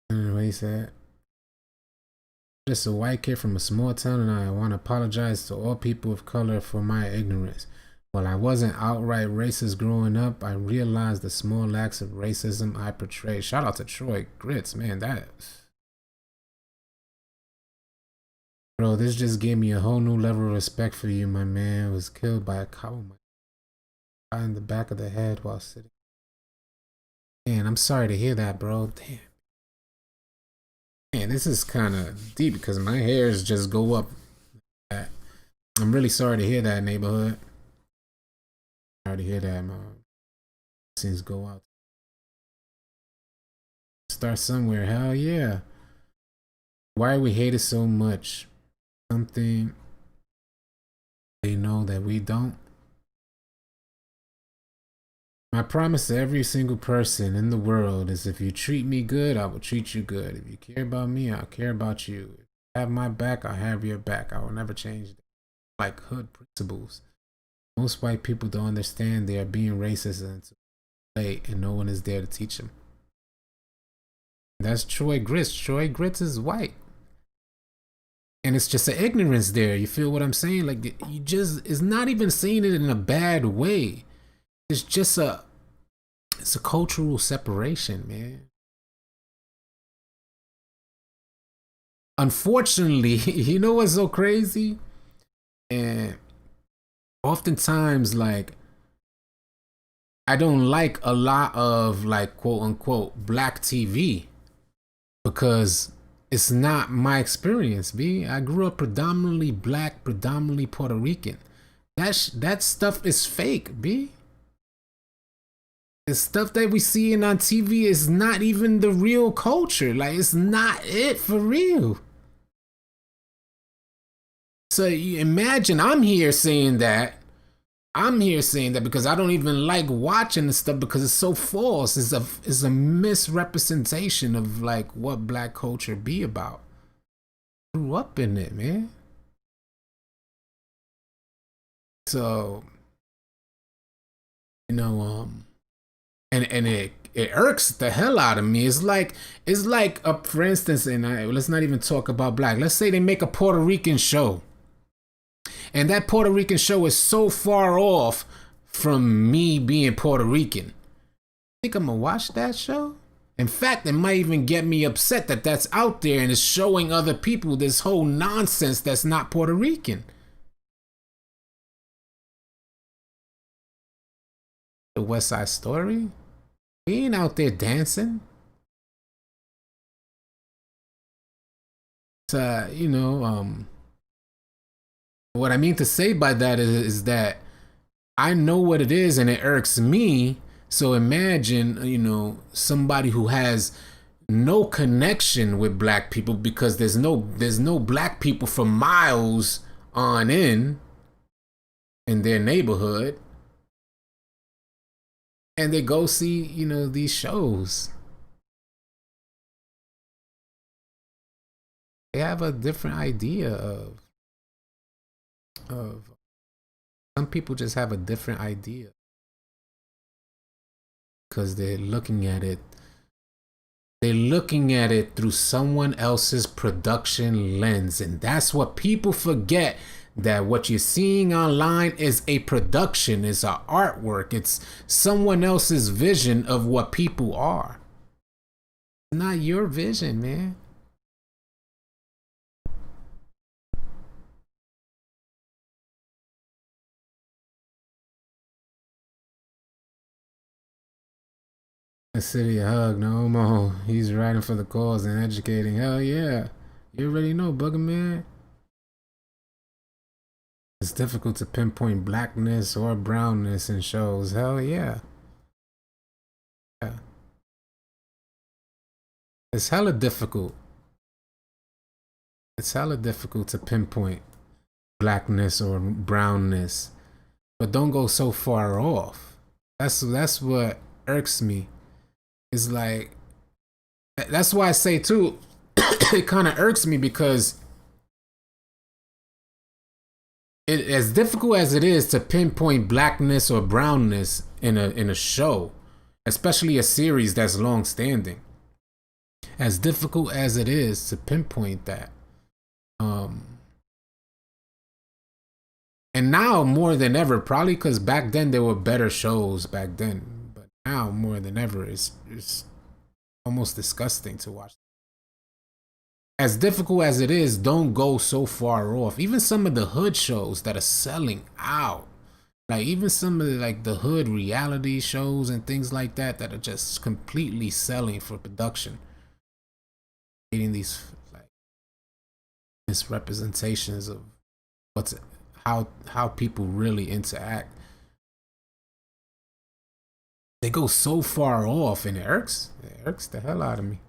I don't know what he said, just a white kid from a small town, and I want to apologize to all people of color for my ignorance. While I wasn't outright racist growing up, I realized the small acts of racism I portrayed. Shout out to Troy Grits, man. Bro, this just gave me a whole new level of respect for you. My man was killed by a cop in the back of the head while sitting. Man, I'm sorry to hear that, bro. Damn. Man, this is kind of deep because my hairs just go up. I'm really sorry to hear that, neighborhood. Sorry to hear that, man. Things go out. Start somewhere. Hell yeah. Why are we hated so much? Something they know that we don't. My promise to every single person in the world is, if you treat me good, I will treat you good. If you care about me, I'll care about you. If you have my back, I'll have your back. I will never change them. Like hood principles. Most white people don't understand they are being racist until late, and no one is there to teach them. That's Troy Grits. Troy Grits is white. And it's just an ignorance there. You feel what I'm saying? Like, you just, it's not even saying it in a bad way. It's just it's a cultural separation, man. Unfortunately, you know what's so crazy? And oftentimes, like, I don't like a lot of, like, quote unquote black TV because it's not my experience, B. I grew up predominantly black, predominantly Puerto Rican. That stuff is fake, B. The stuff that we seeing on TV is not even the real culture. Like, it's not it for real. So you imagine I'm here saying that. I'm here saying that because I don't even like watching the stuff because it's so false. It's a misrepresentation of, like, what black culture be about. Grew up in it, man. So, you know, and it irks the hell out of me. It's like for instance, and let's not even talk about black. Let's say they make a Puerto Rican show, and that Puerto Rican show is so far off from me being Puerto Rican. Think I'm gonna watch that show? In fact, it might even get me upset that that's out there and is showing other people this whole nonsense that's not Puerto Rican. The West Side Story? We ain't out there dancing. You know, what I mean to say by that is that I know what it is and it irks me. So imagine, you know, somebody who has no connection with black people because there's no black people for miles on in their neighborhood. And they go see, you know, these shows. They have a different idea of some people just have a different idea because they're looking at it through someone else's production lens. And that's what people forget, that what you're seeing online is a production, is an artwork. It's someone else's vision of what people are. It's not your vision, man. A city hug, no more. He's riding for the cause and educating. Hell yeah. You already know, Bugger Man. It's difficult to pinpoint blackness or brownness in shows. Hell yeah. Yeah. It's hella difficult. It's hella difficult to pinpoint blackness or brownness. But don't go so far off. That's what irks me. It's like, that's why I say too, it kind of irks me because it, as difficult as it is to pinpoint blackness or brownness in a show, especially a series that's long standing, as difficult as it is to pinpoint that, and now more than ever, probably because back then there were better shows back then, but now more than ever it's almost disgusting to watch. As difficult as it is, don't go so far off. Even some of the hood shows that are selling out, like even some of the hood reality shows and things like that are just completely selling for production, getting these like misrepresentations of how people really interact. They go so far off, and it irks the hell out of me.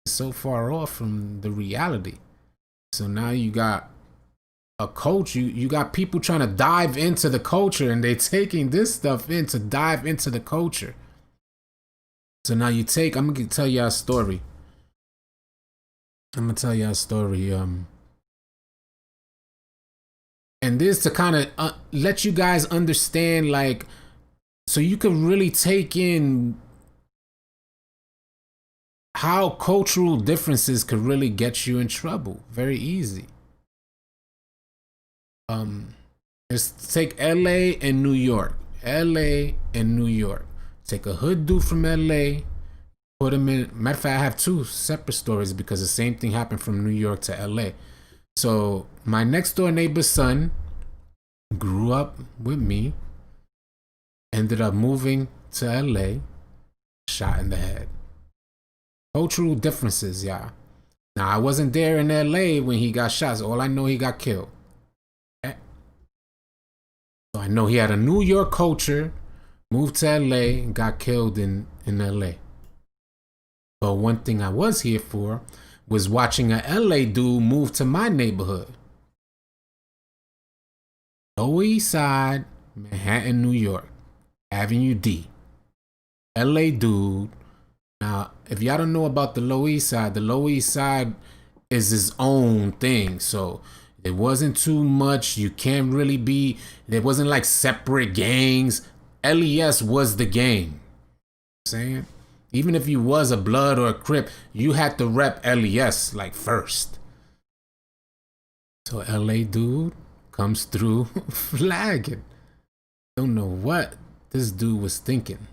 It's so far off from the reality. So now you got a culture, you got people trying to dive into the culture, and they're taking this stuff in to dive into the culture. So now I'm gonna tell you a story. And this to kind of let you guys understand, like, so you can really take in how cultural differences could really get you in trouble. Very easy. Just take LA and New York. Take a hood dude from LA, put him in. Matter of fact, I have two separate stories because the same thing happened from New York to LA. So my next door neighbor's son grew up with me, ended up moving to LA, shot in the head. Cultural differences, yeah. Now, I wasn't there in LA when he got shot, so all I know, he got killed. Okay? So I know he had a New York culture, moved to LA, and got killed in LA. But one thing I was here for was watching a LA dude move to my neighborhood. Lower East Side, Manhattan, New York, Avenue D. LA dude. Now, if y'all don't know about the Lower East Side is its own thing. So it wasn't too much. You can't really be, there wasn't like separate gangs. LES was the gang. Saying? Even if you was a Blood or a Crip, you had to rep LES like first. So LA dude comes through flagging. Don't know what this dude was thinking.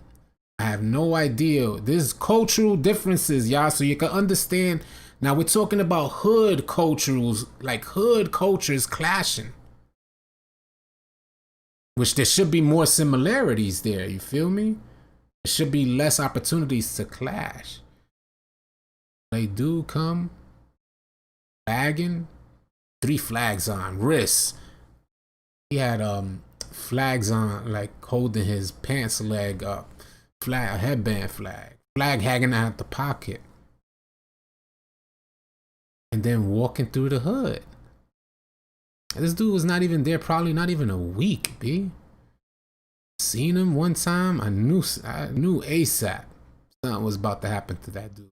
I have no idea. There's cultural differences, y'all, so you can understand. Now we're talking about hood cultures, like hood cultures clashing. Which there should be more similarities there, you feel me? There should be less opportunities to clash. They do come flagging, 3 flags on wrists. He had flags on, like holding his pants leg up. Flag, a headband flag. Flag hanging out the pocket. And then walking through the hood. This dude was not even there, probably not even a week, B. Seen him one time, I knew ASAP something was about to happen to that dude.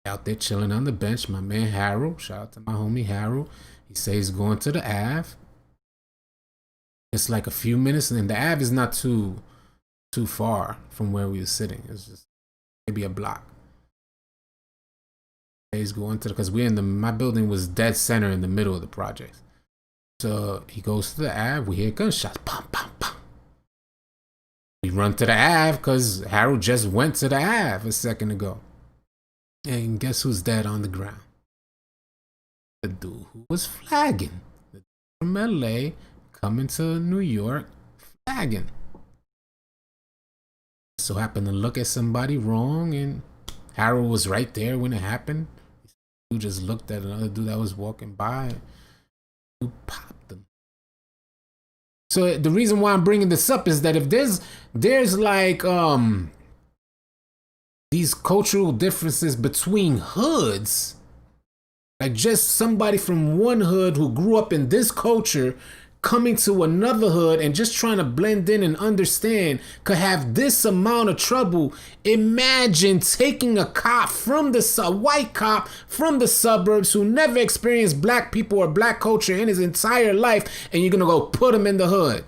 Out there chilling on the bench, my man Harold, shout out to my homie Harold. He says he's going to the Ave. It's like a few minutes, and the Ave is not too far from where we were sitting. It's just maybe a block. He's going to, because we're in my building was dead center in the middle of the project. So he goes to the Ave, we hear gunshots, pum, pum, pum. We run to the Ave because Harold just went to the Ave a second ago. And guess who's dead on the ground? The dude who was flagging. The dude from LA coming to New York flagging. So happened to look at somebody wrong, and Harold was right there when it happened. He just looked at another dude that was walking by. Who popped them. So the reason why I'm bringing this up is that if there's like these cultural differences between hoods, like just somebody from one hood who grew up in this culture coming to another hood and just trying to blend in and understand could have this amount of trouble. Imagine taking a cop from a white cop from the suburbs who never experienced black people or black culture in his entire life, and you're gonna go put him in the hood.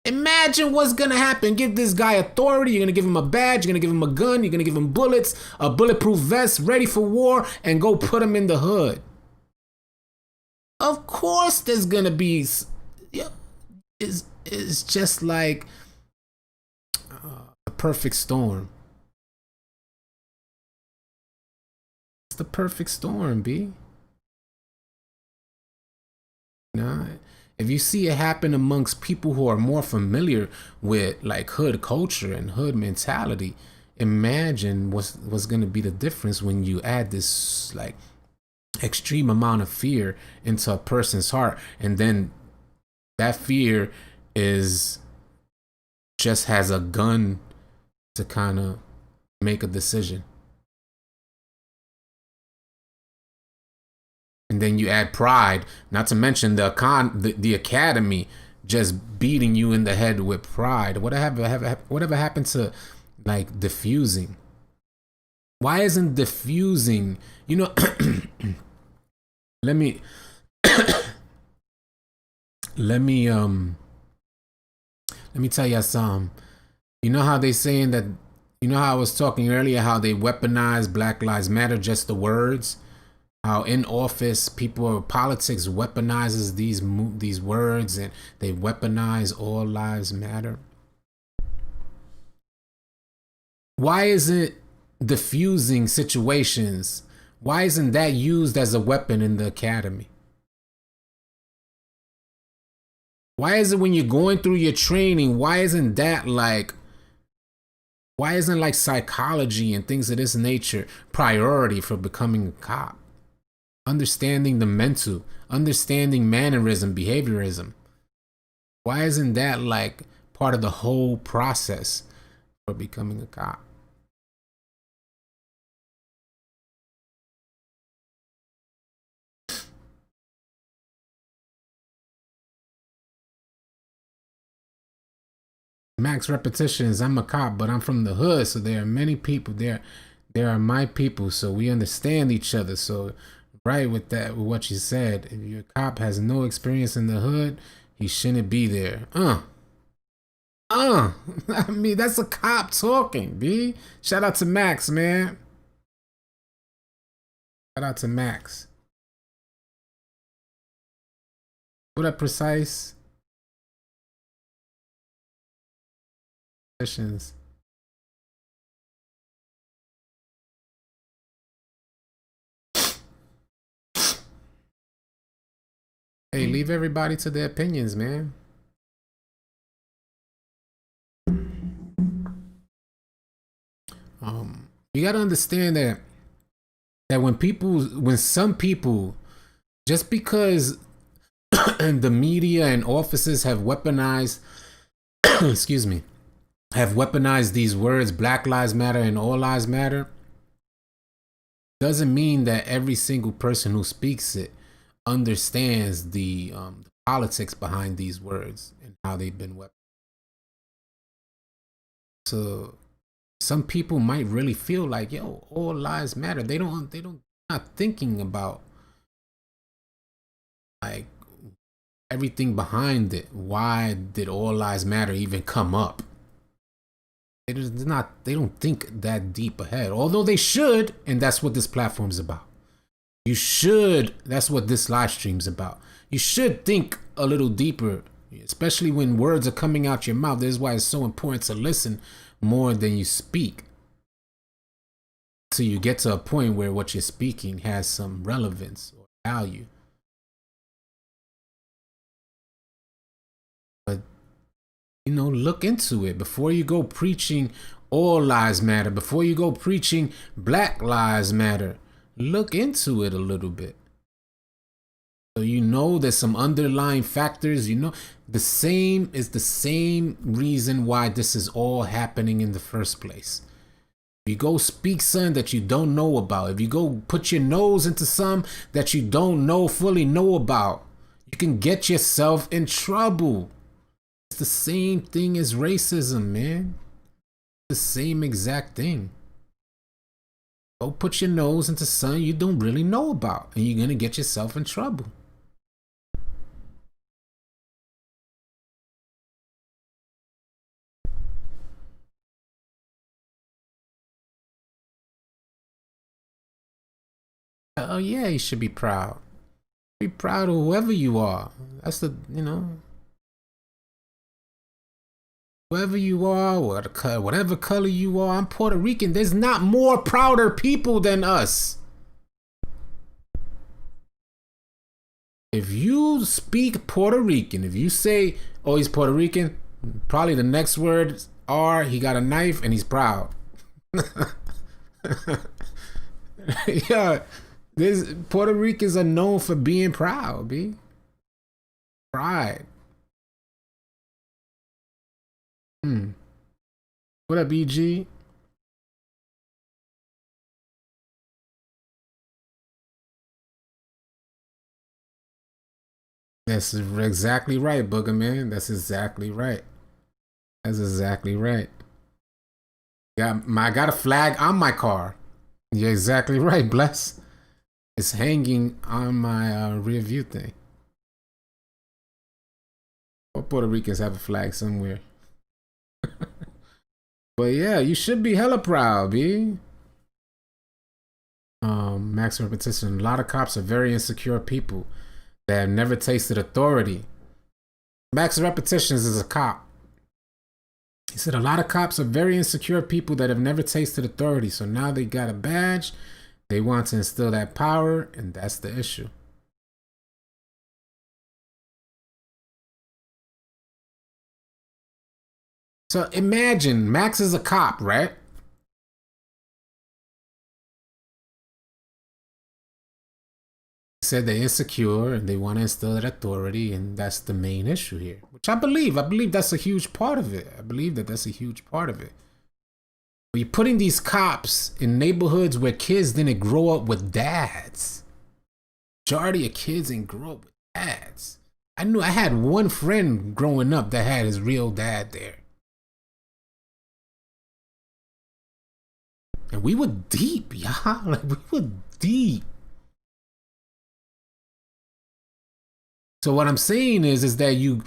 Imagine what's gonna happen. Give this guy authority. You're gonna give him a badge. You're gonna give him a gun. You're gonna give him bullets, a bulletproof vest, ready for war, and go put him in the hood. Of course there's gonna be, it's just like a perfect storm. It's the perfect storm, B. Nah, if you see it happen amongst people who are more familiar with like hood culture and hood mentality, imagine what's gonna be the difference when you add this like extreme amount of fear into a person's heart, and then that fear is just has a gun to kind of make a decision. And then you add pride, not to mention the academy just beating you in the head with pride. Whatever happened to like diffusing? Why isn't diffusing, you know, let me tell you something. You know how they saying that, you know how I was talking earlier how they weaponize Black Lives Matter, just the words, how in office people, politics weaponizes these words, and they weaponize all lives matter. Why isn't diffusing situations, why isn't that used as a weapon in the academy? Why is it when you're going through your training, why isn't like psychology and things of this nature priority for becoming a cop? Understanding the mental, understanding mannerism, behaviorism. Why isn't that like part of the whole process for becoming a cop? Max repetitions. I'm a cop, but I'm from the hood, so there are many people there. There are my people, so we understand each other. So, right with that, with what you said, if your cop has no experience in the hood, he shouldn't be there. I mean, that's a cop talking, B. Shout out to Max, man. Shout out to Max. What up, Precise? Questions. Hey, leave everybody to their opinions, man. You gotta understand that when some people, just because the media and offices have weaponized, excuse me, have weaponized these words, Black Lives Matter and All Lives Matter, doesn't mean that every single person who speaks it understands the politics behind these words and how they've been weaponized. So some people might really feel like, yo, all lives matter. They don't not thinking about like everything behind it. Why did all lives matter even come up? They don't think that deep ahead. Although they should, and that's what this platform's about. You should, that's what this live stream's about. You should think a little deeper, especially when words are coming out your mouth. This is why it's so important to listen more than you speak. So you get to a point where what you're speaking has some relevance or value. But, look into it before you go preaching all lives matter, before you go preaching Black Lives Matter. Look into it a little bit. So there's some underlying factors, the same reason why this is all happening in the first place. If you go speak something that you don't know about, if you go put your nose into some that you don't fully know about, you can get yourself in trouble. It's the same thing as racism, man. The same exact thing. Go put your nose into something you don't really know about, and you're gonna get yourself in trouble. Oh yeah, you should be proud. Be proud of whoever you are. That's whoever you are, whatever color you are. I'm Puerto Rican. There's not more prouder people than us. If you speak Puerto Rican, if you say, oh, he's Puerto Rican, probably the next words are, he got a knife and he's proud. Yeah. Puerto Ricans are known for being proud, B. Pride. What up, BG? That's exactly right, Booger Man. That's exactly right. That's exactly right. I got a flag on my car. You're exactly right, Bless. It's hanging on my rear view thing. Or Puerto Ricans have a flag somewhere. But yeah, you should be hella proud, B. Max repetition. A lot of cops are very insecure people that have never tasted authority. Max repetitions is a cop. He said a lot of cops are very insecure people that have never tasted authority. So now they got a badge. They want to instill that power, and that's the issue. So imagine Max is a cop, right? Said they're insecure and they want to instill that authority, and that's the main issue here, which I believe that's a huge part of it. I believe that's a huge part of it. But you're putting these cops in neighborhoods where kids didn't grow up with dads. Majority of kids didn't grow up with dads. I had one friend growing up that had his real dad there, and we were deep, y'all. Like, we were deep. So what I'm saying is that you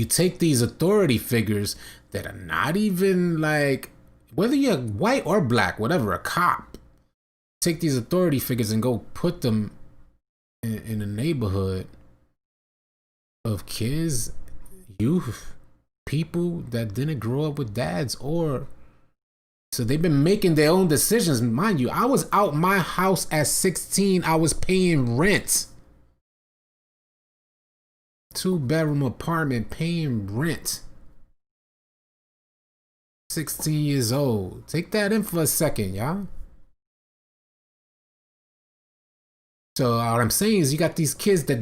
You take these authority figures that are not even like, whether you're white or black, whatever, a cop, take these authority figures and go put them in a neighborhood of kids, youth, people that didn't grow up with dads, or so they've been making their own decisions. Mind you, I was out my house at 16. I was paying rent. 2-bedroom apartment, paying rent. 16 years old. Take that in for a second, y'all. So what I'm saying is you got these kids that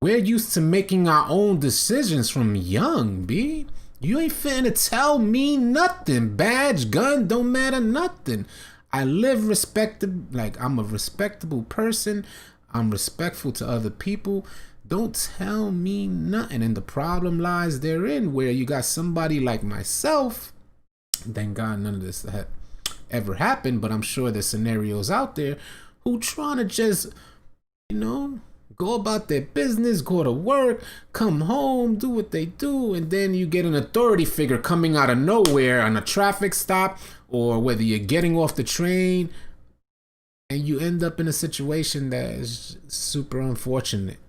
we're used to making our own decisions from young, B. You ain't finna tell me nothing. Badge, gun, don't matter nothing. I live like I'm a respectable person. I'm respectful to other people. Don't tell me nothing. And the problem lies therein where you got somebody like myself. Thank God none of this ever happened, but I'm sure there's scenarios out there who trying to just, go about their business, go to work, come home, do what they do, and then you get an authority figure coming out of nowhere on a traffic stop, or whether you're getting off the train, and you end up in a situation that is super unfortunate.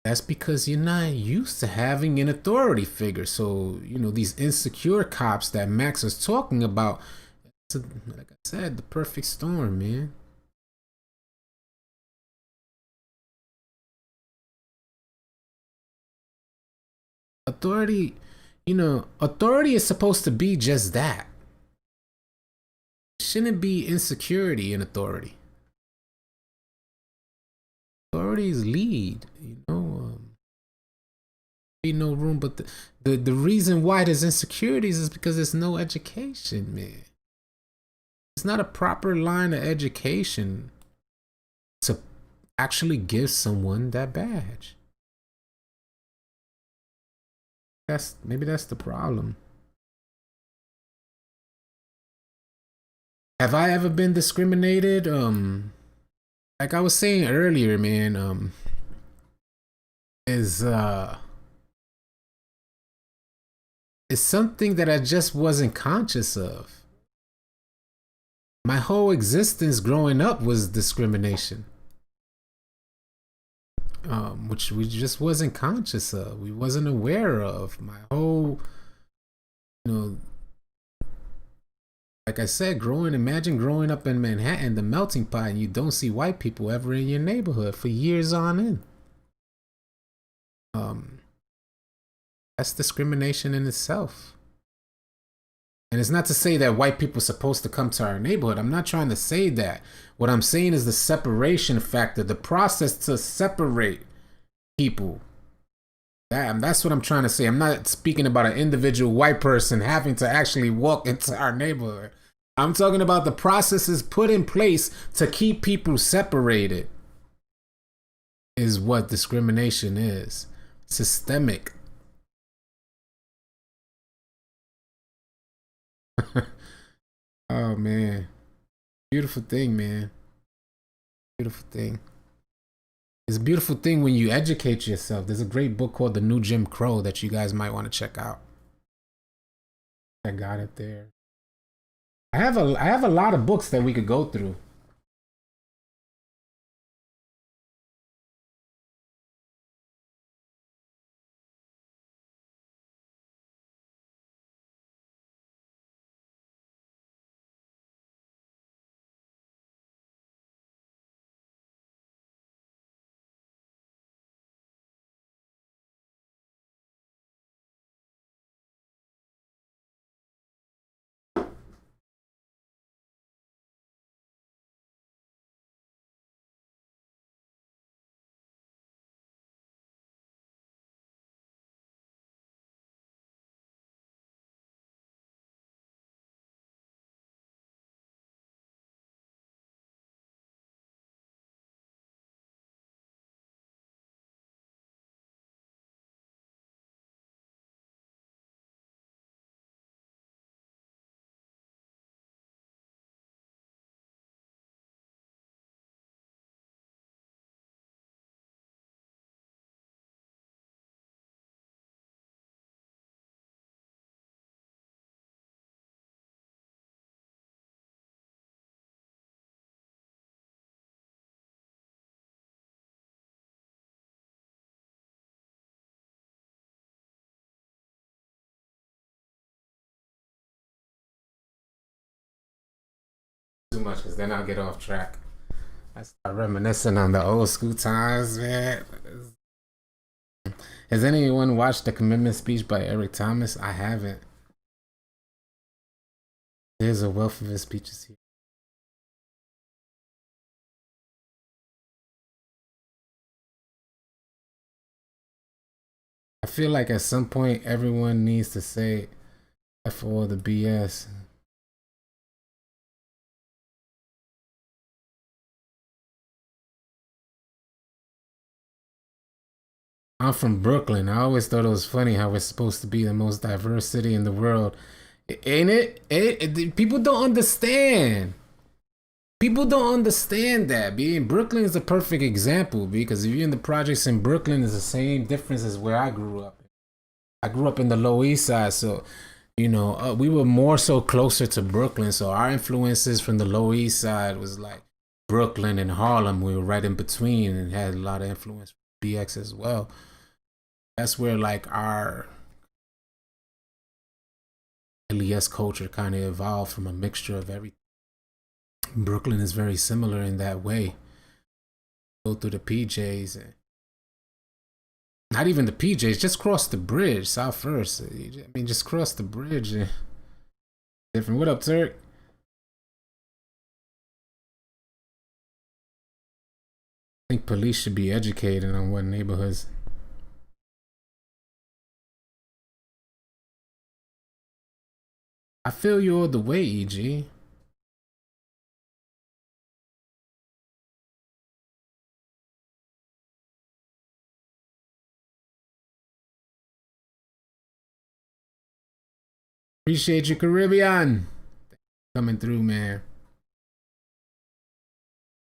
That's because you're not used to having an authority figure. So, these insecure cops that Max was talking about, like I said, the perfect storm, man. Authority, authority is supposed to be just that. It shouldn't be insecurity in authority. Authority is lead, be no room, but the reason why there's insecurities is because there's no education, man. It's not a proper line of education to actually give someone that badge. Maybe that's the problem. Have I ever been discriminated? Like I was saying earlier, man, is something that I just wasn't conscious of. My whole existence growing up was discrimination, which we just wasn't conscious of. We wasn't aware of. My whole, like I said, imagine growing up in Manhattan, the melting pot, and you don't see white people ever in your neighborhood for years on end. That's discrimination in itself. And it's not to say that white people are supposed to come to our neighborhood. I'm not trying to say that. What I'm saying is the separation factor, the process to separate people. That's what I'm trying to say. I'm not speaking about an individual white person having to actually walk into our neighborhood. I'm talking about the processes put in place to keep people separated, is what discrimination is. Systemic. Oh man, beautiful thing, man. Beautiful thing. It's a beautiful thing when you educate yourself. There's a great book called The New Jim Crow that you guys might want to check out. I got it there. I have a lot of books that we could go through. too much because then I'll get off track. I start reminiscing on the old school times, man. Has anyone watched the commitment speech by Eric Thomas? I haven't. There's a wealth of his speeches here. I feel like at some point everyone needs to say F all the BS. I'm from Brooklyn. I always thought it was funny how we're supposed to be the most diverse city in the world. Ain't it? People don't understand. People don't understand that, B. And Brooklyn is a perfect example, B, because if you're in the projects in Brooklyn, it's the same difference as where I grew up. I grew up in the Lower East Side, so, you know, we were more so closer to Brooklyn, so our influences from the Lower East Side was like Brooklyn and Harlem. We were right in between and had a lot of influence from BX as well. That's where like our LES culture kind of evolved from a mixture of everything. Brooklyn is very similar in that way. Go through the PJs, and not even the PJs, just cross the bridge, South First. I mean, just cross the bridge. Different. What up, Turk? I think police should be educated on what neighborhoods. I feel you all the way, EG. Appreciate you, Caribbean. Coming through, man.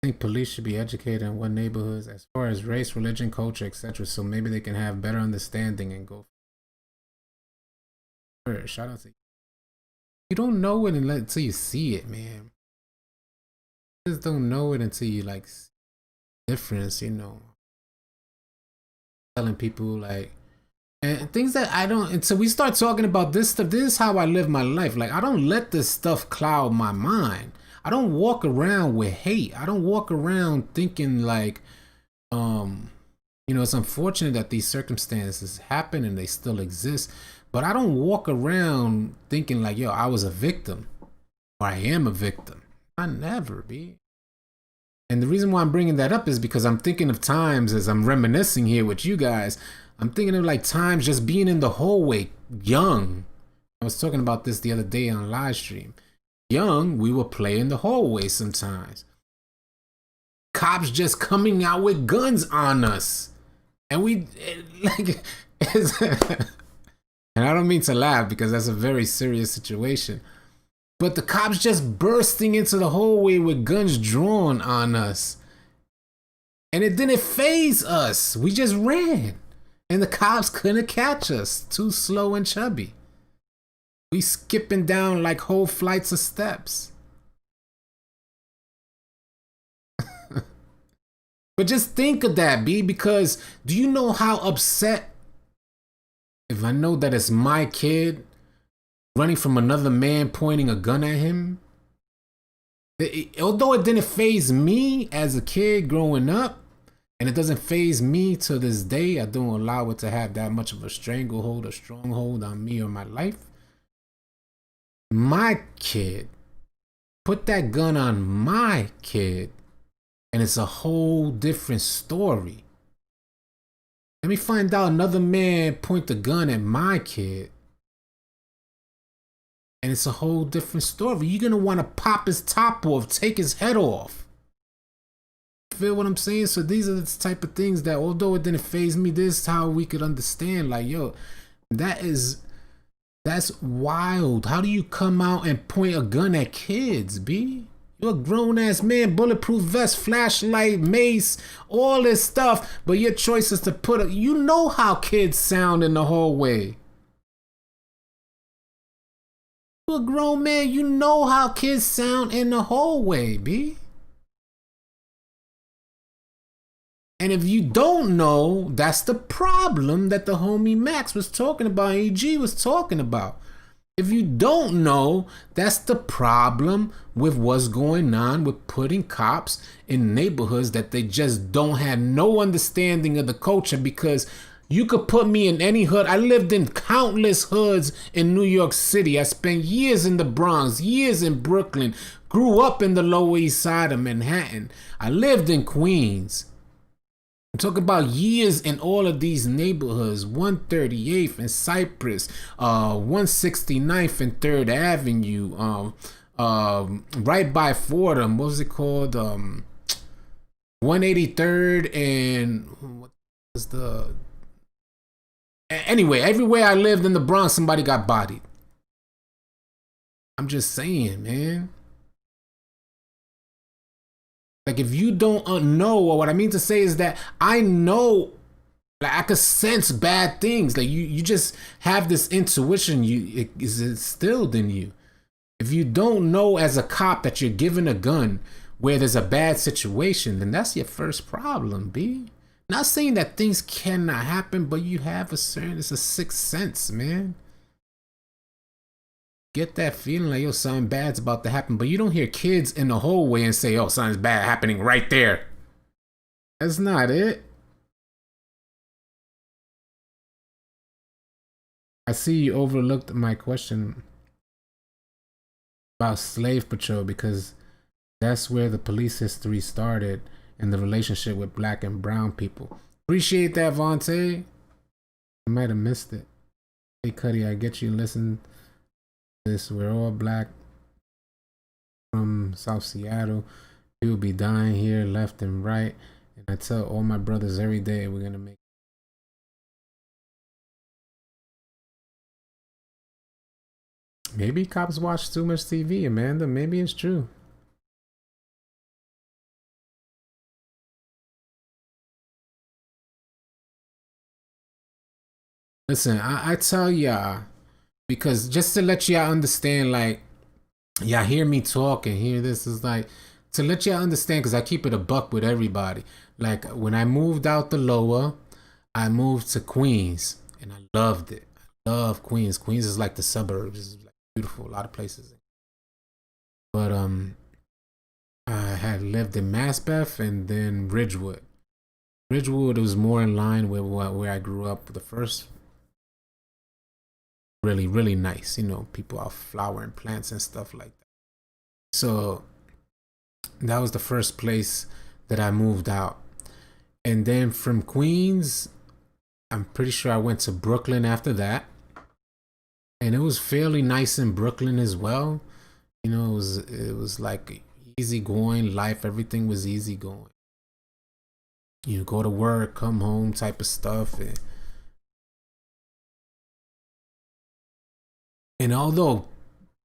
I think police should be educated on what neighborhoods as far as race, religion, culture, etc. So maybe they can have better understanding and go. Shout out to you. You don't know it until you see it, man. You just don't know it until you like see the difference, you know. Telling people like, and things that I don't, until we start talking about this stuff, this is how I live my life. Like, I don't let this stuff cloud my mind. I don't walk around with hate. I don't walk around thinking like, you know, it's unfortunate that these circumstances happen and they still exist, but I don't walk around thinking like, yo, I was a victim or I am a victim. I never be. And the reason why I'm bringing that up is because I'm thinking of times as I'm reminiscing here with you guys. I'm thinking of like times just being in the hallway, young. I was talking about this the other day on live stream. Young, we would play in the hallway sometimes. Cops just coming out with guns on us. And we, like, and I don't mean to laugh because that's a very serious situation. But the cops just bursting into the hallway with guns drawn on us. And it didn't faze us. We just ran. And the cops couldn't catch us. Too slow and chubby. We skipping down like whole flights of steps. But just think of that, B, because do you know how upset if I know that it's my kid running from another man pointing a gun at him? Although it didn't faze me as a kid growing up, and it doesn't faze me to this day, I don't allow it to have that much of a stranglehold or stronghold on me or my life. My kid, put that gun on my kid, and it's a whole different story. Let me find out another man point the gun at my kid, and it's a whole different story. You're gonna want to pop his top off, take his head off. Feel what I'm saying? So these are the type of things that, although it didn't faze me, this is how we could understand. Like, yo, that's wild. How do you come out and point a gun at kids, B? You're a grown-ass man, bulletproof vest, flashlight, mace, all this stuff, but your choice is to put a... You know how kids sound in the hallway. You're a grown man, you know how kids sound in the hallway, B. And if you don't know, that's the problem that the homie Max was talking about, EG was talking about. If you don't know, that's the problem with what's going on with putting cops in neighborhoods that they just don't have no understanding of the culture. Because you could put me in any hood. I lived in countless hoods in New York City. I spent years in the Bronx, years in Brooklyn, grew up in the Lower East Side of Manhattan. I lived in Queens. I'm talking about years in all of these neighborhoods, 138th and Cypress, 169th and 3rd Avenue, right by Fordham, what was it called? 183rd and what was the... Anyway, everywhere I lived in the Bronx, somebody got bodied. I'm just saying, man. Like, if you don't know, or what I mean to say is that I know, like, I could sense bad things. Like, you just have this intuition, it is instilled in you. If you don't know as a cop that you're given a gun where there's a bad situation, then that's your first problem, B. Not saying that things cannot happen, but you have it's a sixth sense, man. Get that feeling like, yo, something bad's about to happen, but you don't hear kids in the hallway and say, oh, something's bad happening right there. That's not it. I see you overlooked my question about Slave Patrol because that's where the police history started and the relationship with black and brown people. Appreciate that, Vontae. I might have missed it. Hey, Cuddy, I get you. Listen. This we're all black from South Seattle. People be dying here left and right, and I tell all my brothers every day we're gonna make. Maybe cops watch too much TV, Amanda. Maybe it's true. Listen, I tell y'all, because just to let y'all understand, like, y'all hear me talk and hear this is like, to let y'all understand, because I keep it a buck with everybody. Like, when I moved out the Lower, I moved to Queens, and I loved it. I love Queens. Queens is like the suburbs. It's like beautiful, a lot of places. But I had lived in Maspeth and then Ridgewood. Ridgewood was more in line with where I grew up. The first, really, really nice. You know, people are flowering plants and stuff like that. So that was the first place that I moved out. And then from Queens, I'm pretty sure I went to Brooklyn after that. And it was fairly nice in Brooklyn as well. You know, it was like easy going life. Everything was easy going. You go to work, come home type of stuff. And although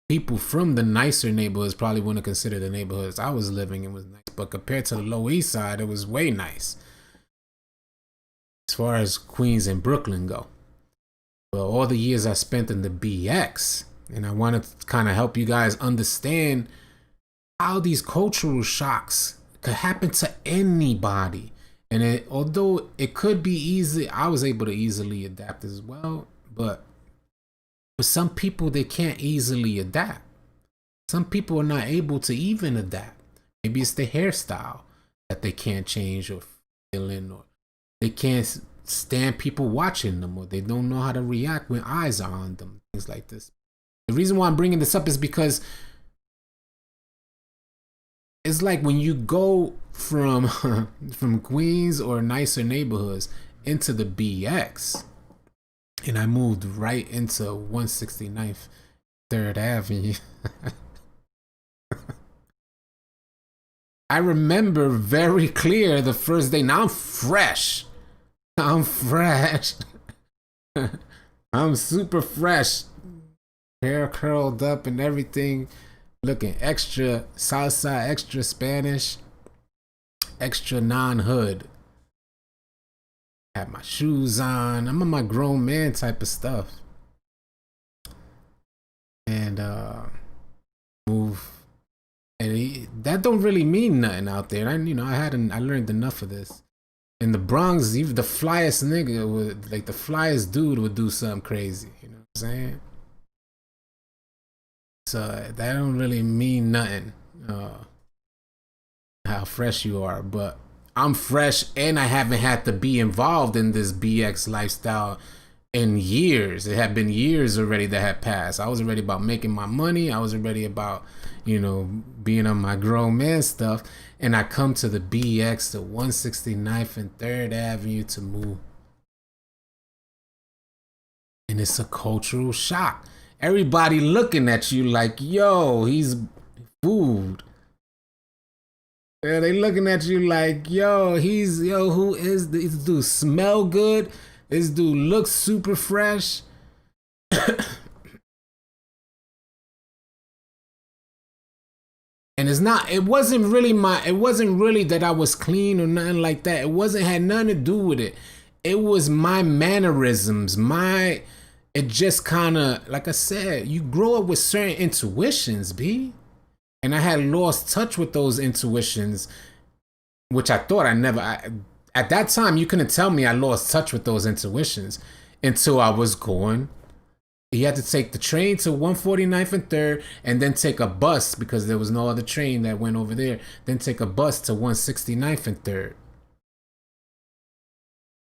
people from the nicer neighborhoods probably wouldn't consider the neighborhoods I was living in was nice, but compared to the Lower East Side, it was way nice as far as Queens and Brooklyn go. But all the years I spent in the BX, and I wanted to kind of help you guys understand how these cultural shocks could happen to anybody. And although it could be easy, I was able to easily adapt as well. But for some people, they can't easily adapt. Some people are not able to even adapt. Maybe it's the hairstyle that they can't change or feeling, or they can't stand people watching them, or they don't know how to react when eyes are on them, things like this. The reason why I'm bringing this up is because it's like when you go from from Queens or nicer neighborhoods into the BX, and I moved right into 169th 3rd Avenue. I remember very clear the first day. Now I'm fresh. I'm fresh. I'm super fresh. Hair curled up and everything. Looking extra Southside, extra Spanish, extra non-hood. Have my shoes on. I'm on my grown man type of stuff. And move. And that don't really mean nothing out there. I learned enough of this. In the Bronx, even the flyest nigga would, like the flyest dude would do something crazy. You know what I'm saying? So that don't really mean nothing. How fresh you are, but I'm fresh and I haven't had to be involved in this BX lifestyle in years. It had been years already that had passed. I was already about making my money. I was already about, being on my grown man stuff. And I come to the BX, the 169th and 3rd Avenue to move. And it's a cultural shock. Everybody looking at you like, yo, he's food. Yeah, they looking at you like, yo, who is this dude? Smell good. This dude looks super fresh. And it wasn't really that I was clean or nothing like that. It had nothing to do with it. It was my mannerisms, it just kind of, like I said, you grow up with certain intuitions, B. And I had lost touch with those intuitions, which I thought at that time, you couldn't tell me I lost touch with those intuitions until I was going. You had to take the train to 149th and 3rd and then take a bus because there was no other train that went over there. Then take a bus to 169th and 3rd.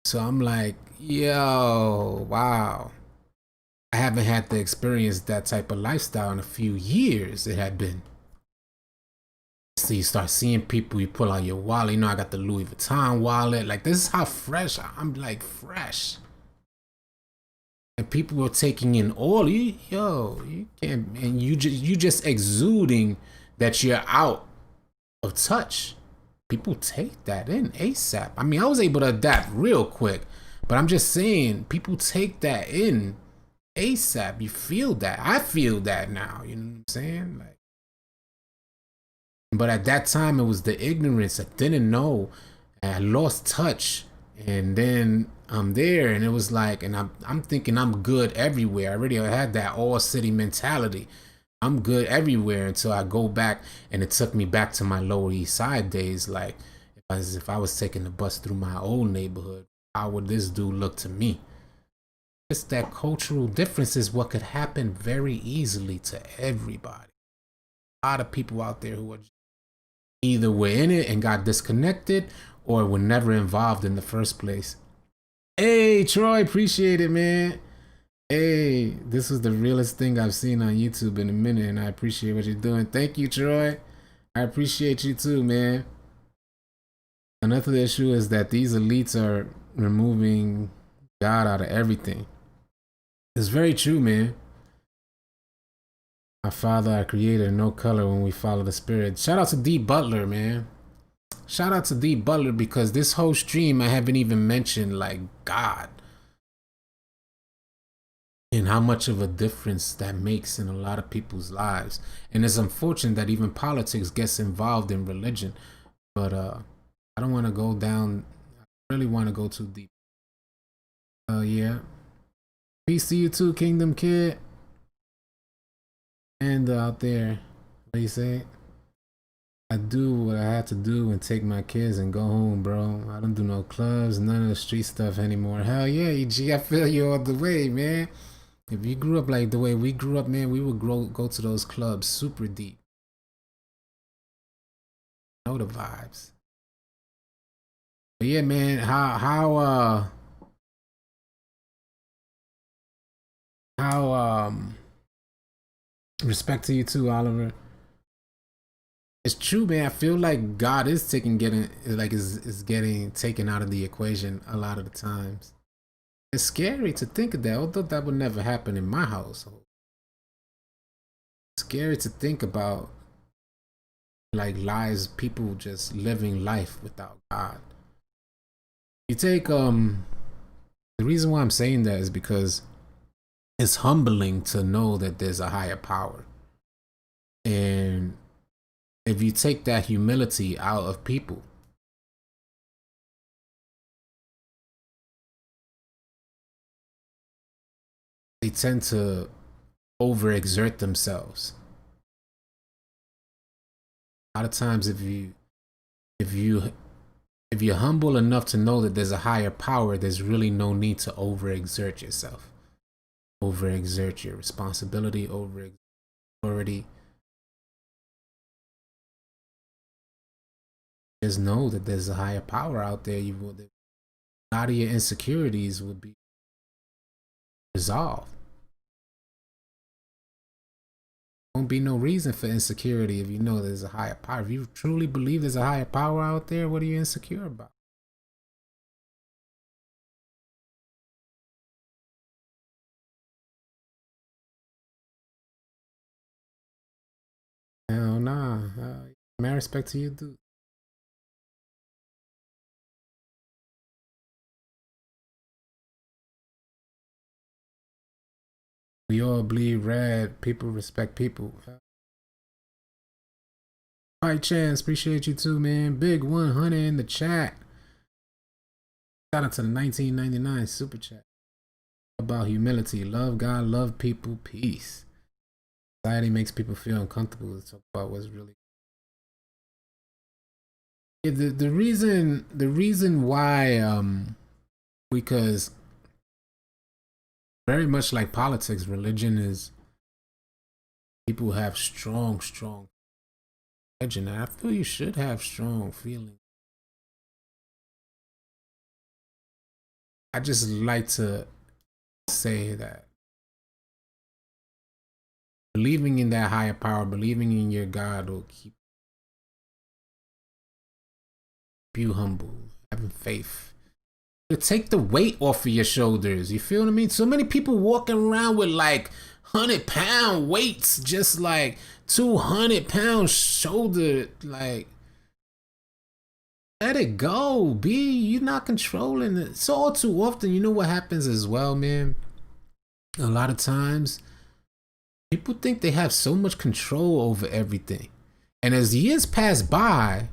So I'm like, yo, wow. I haven't had to experience that type of lifestyle in a few years. It had been. So you start seeing people, you pull out your wallet. I got the Louis Vuitton wallet. Like, this is how fresh I'm, like, fresh. And people were taking in all you can't, and you just exuding that you're out of touch. People take that in ASAP. I mean, I was able to adapt real quick, but I'm just saying, people take that in ASAP. You feel that. I feel that now. You know what I'm saying? Like, but at that time, it was the ignorance. I didn't know. And I lost touch. And then I'm there, and it was like, and I'm thinking I'm good everywhere. I already had that all city mentality. I'm good everywhere until I go back, and it took me back to my Lower East Side days. Like, as if I was taking the bus through my old neighborhood, how would this dude look to me? It's that cultural difference is what could happen very easily to everybody. A lot of people out there who are either were in it and got disconnected or were never involved in the first place. Hey, Troy, appreciate it, man. Hey, this was the realest thing I've seen on YouTube in a minute, and I appreciate what you're doing. Thank you, Troy. I appreciate you too, man. Another issue is that these elites are removing God out of everything. It's very true, man. Our Father, our Creator, no color when we follow the Spirit. Shout out to D Butler, man. Shout out to D Butler, because this whole stream I haven't even mentioned like God and how much of a difference that makes in a lot of people's lives. And it's unfortunate that even politics gets involved in religion. But I don't want to go down. I really want to go too deep. Yeah. Peace to you too, Kingdom Kid. And out there, what do you say? I do what I had to do and take my kids and go home, bro. I don't do no clubs, none of the street stuff anymore. Hell yeah, EG, I feel you all the way, man. If you grew up like the way we grew up, man, we would go to those clubs super deep. Know the vibes. But yeah, man, how respect to you too, Oliver. It's true, man. I feel like God is getting taken out of the equation a lot of the times. It's scary to think of that, although that would never happen in my household. It's scary to think about like lives, people just living life without God. You take the reason why I'm saying that is because it's humbling to know that there's a higher power. And if you take that humility out of people, they tend to overexert themselves. A lot of times, if you're humble enough to know that there's a higher power, there's really no need to overexert yourself. Overexert your responsibility, overexert already just know that there's a higher power out there. You will, a lot of your insecurities will be resolved. Won't be no reason for insecurity if you know there's a higher power. If you truly believe there's a higher power out there, what are you insecure about? Hell nah. My respect to you, dude. We all bleed red. People respect people. Fight Chance, appreciate you too, man. Big 100 in the chat. Shout out to the 1999 super chat. About humility, love God, love people, peace. Society makes people feel uncomfortable to talk about what's really. Yeah, the reason why because very much like politics, religion is, people have strong religion. And I feel you should have strong feelings. I just like to say that believing in that higher power, believing in your God will keep you humble, having faith. To take the weight off of your shoulders. You feel what I mean? So many people walking around with like 100-pound weights, just like 200-pound shoulder. Like, let it go, B. You're not controlling it. So all too often, you know what happens as well, man? A lot of times, people think they have so much control over everything. And as years pass by,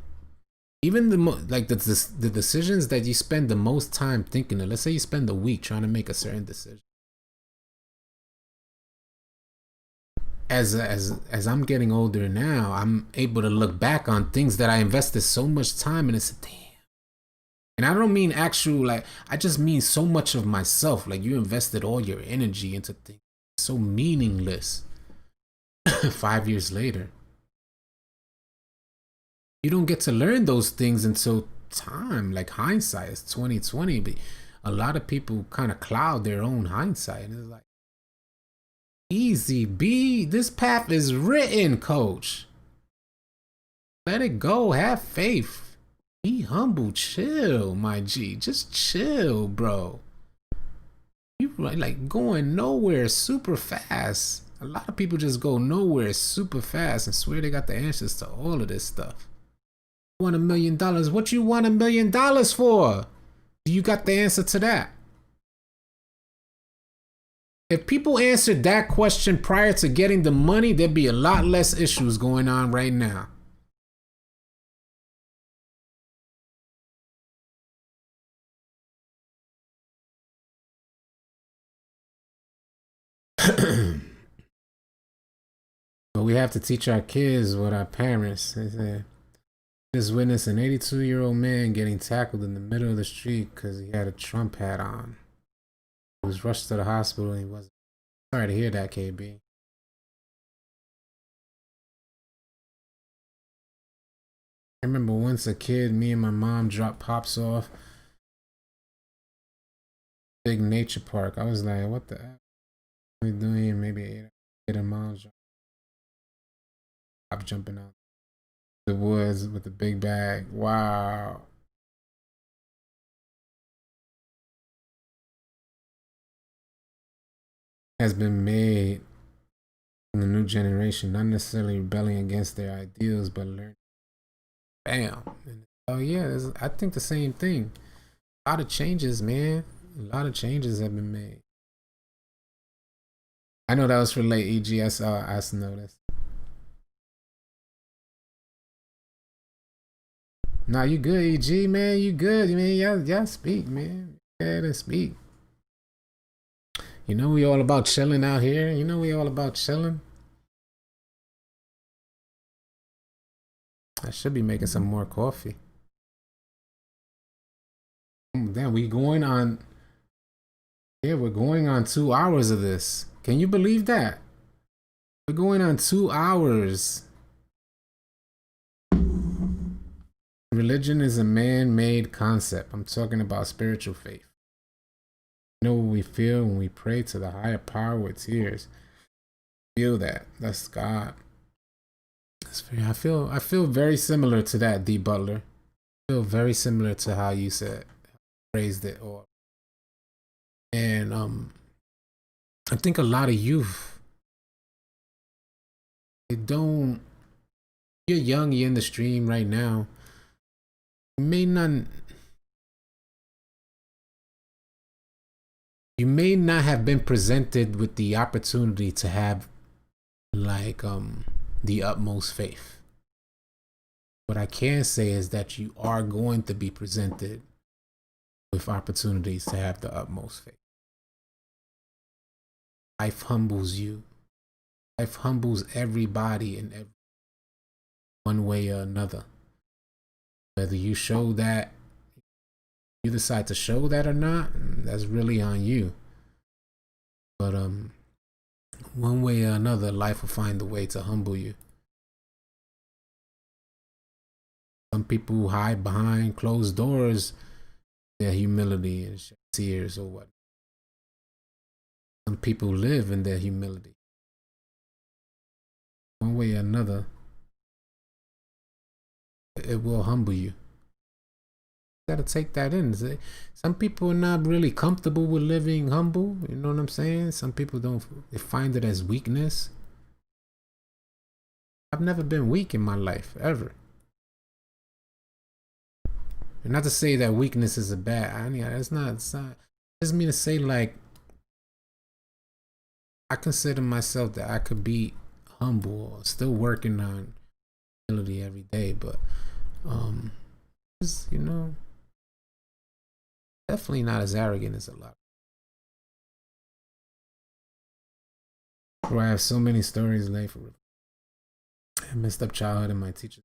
even the decisions that you spend the most time thinking of, let's say you spend a week trying to make a certain decision. As I'm getting older now, I'm able to look back on things that I invested so much time in and say, damn. And I don't mean actual, like, I just mean so much of myself. Like, you invested all your energy into things so meaningless. 5 years later, you don't get to learn those things until time. Like, hindsight is 2020, but a lot of people kind of cloud their own hindsight, and it's like, easy, B. This path is written, coach. Let it go. Have faith. Be humble. Chill, my G. Just chill, bro. You like going nowhere super fast. A lot of people just go nowhere super fast and swear they got the answers to all of this stuff. Want $1 million? What you want $1 million for? Do you got the answer to that? If people answered that question prior to getting the money, there'd be a lot less issues going on right now. But we have to teach our kids what our parents. They said, just witnessed an 82-year-old man getting tackled in the middle of the street because he had a Trump hat on. He was rushed to the hospital and he wasn't. Sorry to hear that, KB. I remember once a kid, me and my mom dropped Pops off big nature park. I was like, what the heck are we doing here? Maybe 8 miles. I'm jumping out the woods with a big bag. Wow. Has been made in the new generation, not necessarily rebelling against their ideals, but learning. Bam. Oh yeah, I think the same thing. A lot of changes, man. A lot of changes have been made. I know that was for late, EG. I noticed. Nah, you good, EG, man. You good, man. Y'all speak, man. Yeah, to speak. You know we all about chilling out here. You know we all about chilling. I should be making some more coffee. Damn, we going on. Yeah, we're going on 2 hours of this. Can you believe that? We're going on 2 hours. Religion is a man-made concept. I'm talking about spiritual faith. You know what we feel when we pray to the higher power with tears. Feel that. That's God. I feel very similar to that, D. Butler. I feel very similar to how you phrased it. And I think a lot of youth, you're young, you're in the stream right now. You may not have been presented with the opportunity to have like the utmost faith. What I can say is that you are going to be presented with opportunities to have the utmost faith. Life humbles you. Life humbles everybody in one way or another. Whether you show that, you decide to show that or not, that's really on you. But one way or another, life will find a way to humble you. Some people hide behind closed doors, their humility and tears or what. Some people live in their humility. One way or another, it will humble you. You gotta take that in. Some people are not really comfortable with living humble. You know what I'm saying? Some people they find it as weakness. I've never been weak in my life, ever. And not to say that weakness is a bad. It's not. It doesn't mean to say like I consider myself that I could be humble, still working on humility every day, but just, definitely not as arrogant as a lot. Where I have so many stories laid for I messed up childhood and my teacher.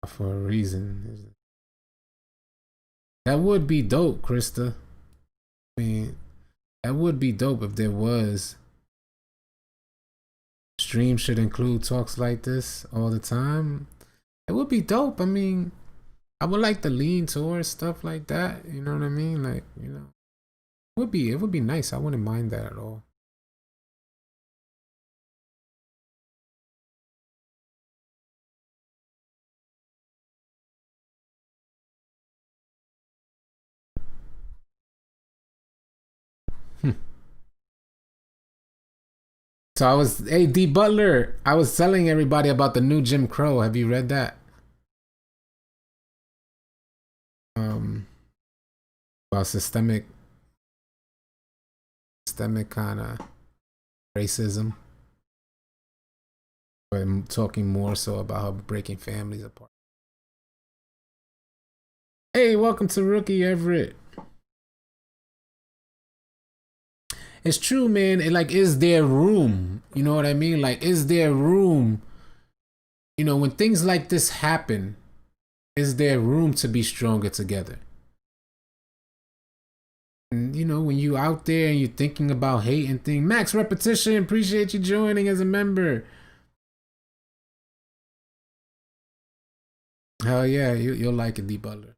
For a reason. That would be dope, Krista. I mean, that would be dope if there was. Stream should include talks like this all the time. It would be dope. I mean, I would like to lean towards stuff like that. You know what I mean? Like, it would be nice. I wouldn't mind that at all. So hey, D. Butler, I was telling everybody about the new Jim Crow. Have you read that? About systemic kind of racism. But I'm talking more so about how breaking families apart. Hey, welcome to Rookie Everett. It's true, man. Is there room? You know what I mean? Like, is there room? When things like this happen, is there room to be stronger together? And, when you out there and you're thinking about hate and things. Max Repetition, appreciate you joining as a member. Hell yeah, you'll like it, D. Butler.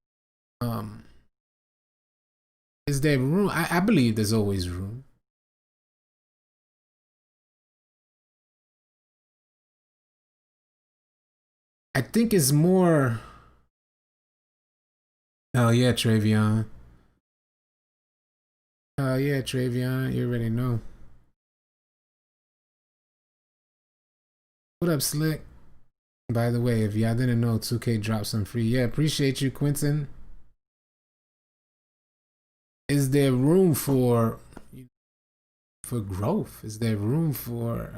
Is there room? I believe there's always room. I think it's more. Oh yeah, Travion. Oh yeah, Travion. You already know. What up, Slick? By the way, if y'all didn't know, 2K dropped some free. Yeah, appreciate you, Quentin. Is there room for growth? Is there room for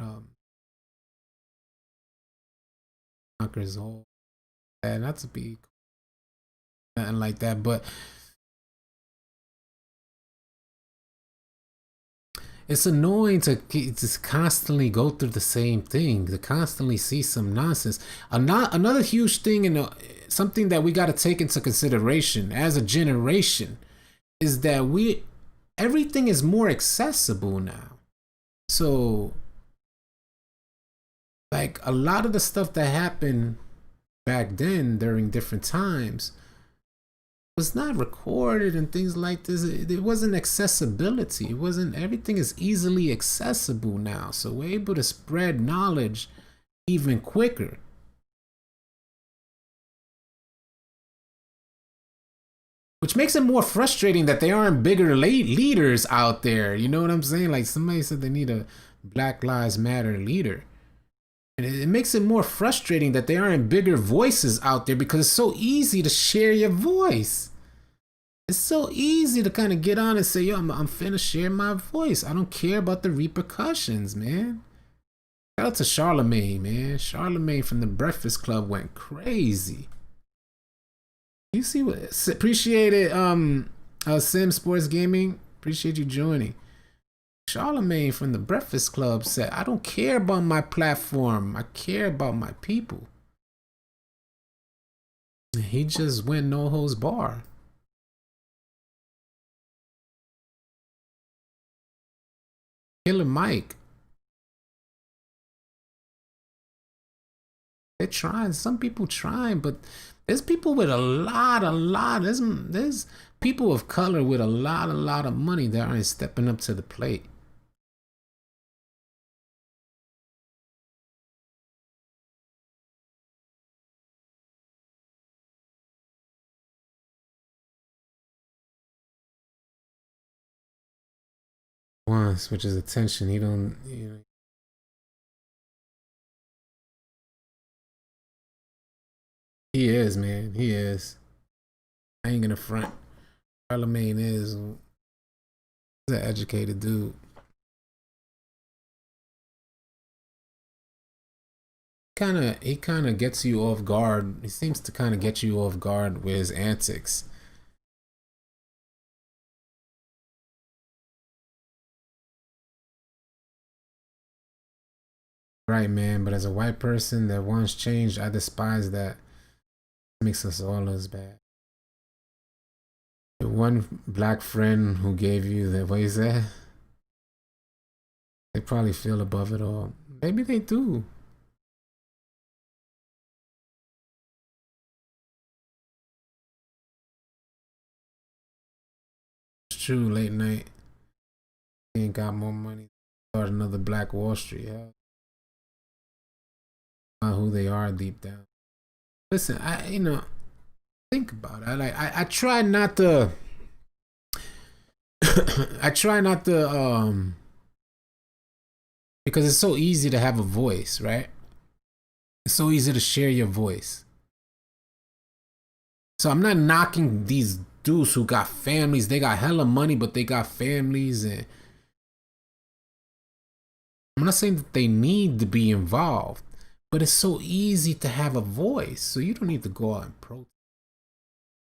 conquers all? And not to be nothing like that, but it's annoying to just constantly go through the same thing, to constantly see some nonsense. Another huge thing, and something that we got to take into consideration as a generation, is that everything is more accessible now. So like a lot of the stuff that happened back then during different times was not recorded and things like this. It wasn't accessibility. It wasn't, everything is easily accessible now. So we're able to spread knowledge even quicker. Which makes it more frustrating that there aren't bigger leaders out there. You know what I'm saying? Like somebody said they need a Black Lives Matter leader. And it makes it more frustrating that there aren't bigger voices out there because it's so easy to share your voice. It's so easy to kind of get on and say, yo, I'm finna share my voice. I don't care about the repercussions, man. Shout out to Charlemagne, man. Charlemagne from the Breakfast Club went crazy. You see what? Appreciate it, Sim Sports Gaming. Appreciate you joining. Charlemagne from the Breakfast Club said, I don't care about my platform. I care about my people. He just went no holds bar. Killer Mike. They're trying. Some people trying, but there's people with a lot. There's people of color with a lot of money that aren't stepping up to the plate. Once, which is attention. He don't, you know. He is, man. He is. I ain't gonna front. Charlemagne is an educated dude. He kind of gets you off guard. He seems to kind of get you off guard with his antics. Right, man. But as a white person that wants change, I despise that. It makes us all as bad. The one black friend who gave you the, what is that? They probably feel above it all. Maybe they do. It's true, late night. They ain't got more money. Start another Black Wall Street, yeah. Not who they are deep down. Listen, think about it. I try not to I try not to because it's so easy to have a voice, right? It's so easy to share your voice. So I'm not knocking these dudes who got families. They got hella money, but they got families, and I'm not saying that they need to be involved, but it's so easy to have a voice. So you don't need to go out and protest.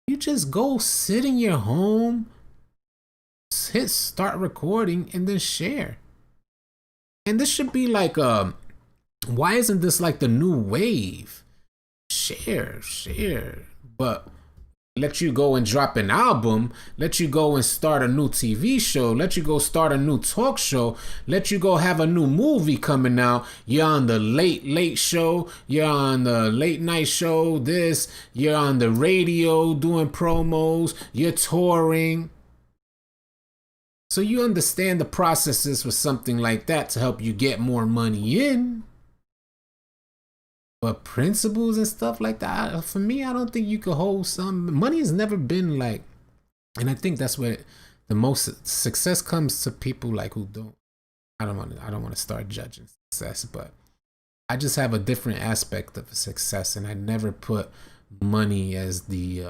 You just go sit in your home, hit start recording, and then share. And this should be like why isn't this like the new wave? Share. But let you go and drop an album, let you go and start a new TV show, let you go start a new talk show, let you go have a new movie coming out. You're on the late show, you're on the late night show, you're on the radio doing promos, you're touring. So you understand the processes for something like that to help you get more money in. But principles and stuff like that, for me, I don't think you could hold some. Money has never been like, and I think that's where the most success comes to people like who don't. I don't want to start judging success, but I just have a different aspect of success, and I never put money as the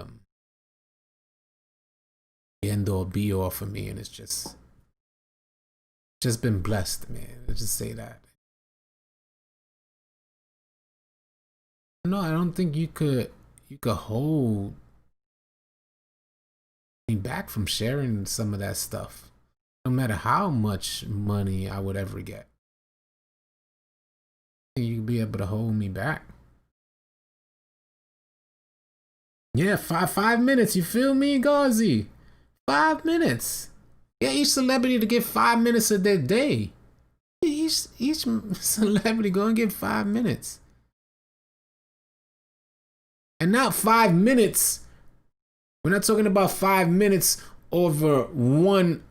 end all be all for me, and it's just been blessed, man. Let's just say that. No, I don't think you could hold me back from sharing some of that stuff, no matter how much money I would ever get. I think you'd be able to hold me back. Yeah, five minutes. You feel me, Gauzy? 5 minutes. Yeah, each celebrity to get 5 minutes of their day. Each celebrity go and get 5 minutes. And not 5 minutes. We're not talking about 5 minutes over one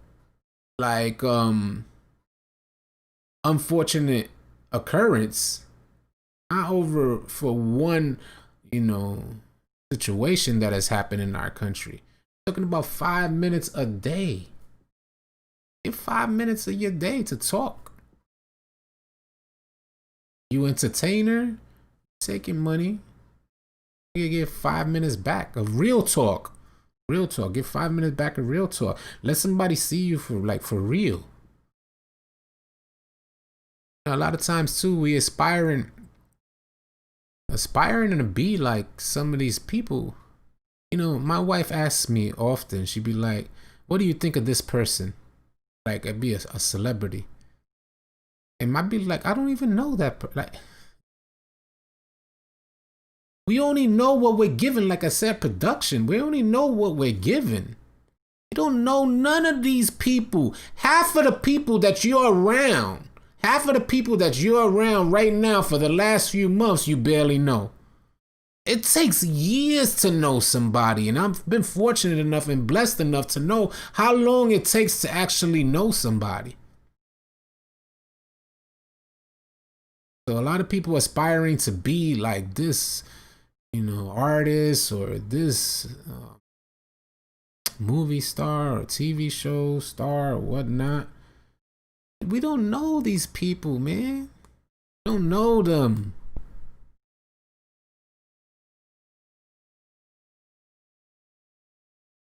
like unfortunate occurrence. Not over for one, situation that has happened in our country. We're talking about 5 minutes a day. Give 5 minutes of your day to talk. You entertainer, taking money. You get 5 minutes back of real talk. Real talk. Get 5 minutes back of real talk. Let somebody see you for real. A lot of times too, we aspiring to be like some of these people. My wife asks me often, she'd be like, what do you think of this person? Like, I'd be a celebrity. And I'd be like, I don't even know that. Like, we only know what we're given. Like I said, production. We only know what we're given. You don't know none of these people. Half of the people that you're around right now for the last few months, you barely know. It takes years to know somebody, and I've been fortunate enough and blessed enough to know how long it takes to actually know somebody. So a lot of people aspiring to be like this, artist or this movie star or TV show star or whatnot. We don't know these people, man. We don't know them.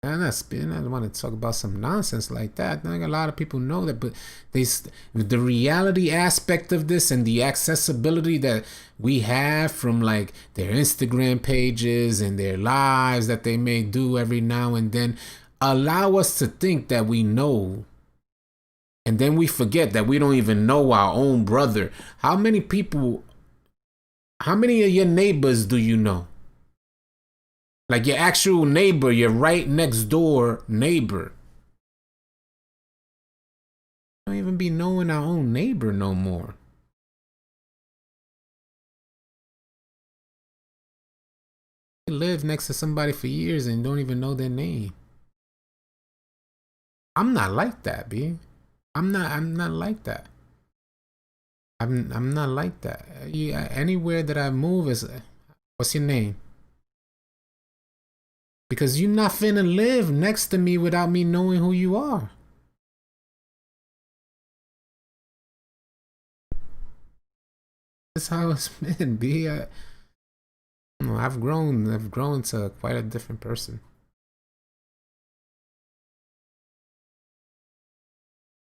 I'm not spinning. I don't want to talk about some nonsense like that. I think a lot of people know that, but the reality aspect of this and the accessibility that we have from like their Instagram pages and their lives that they may do every now and then allow us to think that we know. And then we forget that we don't even know our own brother. How many of your neighbors do you know? Like your actual neighbor, your right next door neighbor. We don't even be knowing our own neighbor no more. You live next to somebody for years and don't even know their name. I'm not like that, B. I'm not like that. I'm not like that. Anywhere that I move is, what's your name? Because you're not finna live next to me without me knowing who you are. That's how it's been, B. I've grown to quite a different person.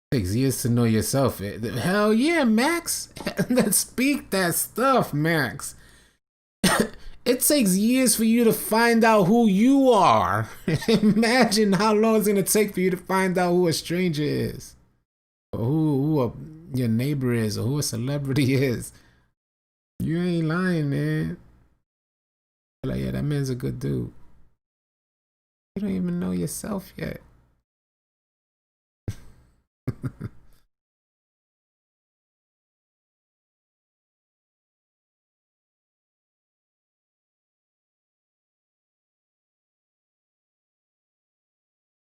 It takes years to know yourself. Hell yeah, Max. Let's speak that stuff, Max. It takes years for you to find out who you are. Imagine how long it's gonna take for you to find out who a stranger is, or your neighbor is, or who a celebrity is. You ain't lying, man. Like, yeah, that man's a good dude. You don't even know yourself yet.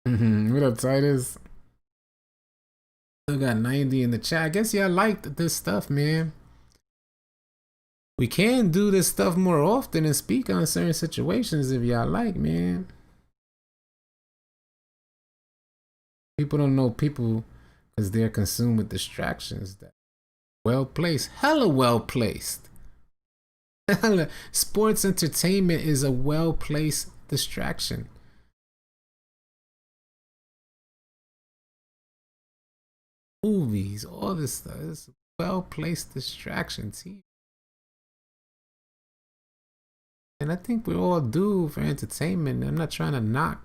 What up, Titus? Still got 90 in the chat. I guess y'all liked this stuff, man. We can do this stuff more often and speak on certain situations if y'all like, man. People don't know people because they're consumed with distractions. That well placed, hella well placed. Sports entertainment is a well placed distraction. Movies, all this stuff is well placed distraction. And I think we all do for entertainment. I'm not trying to knock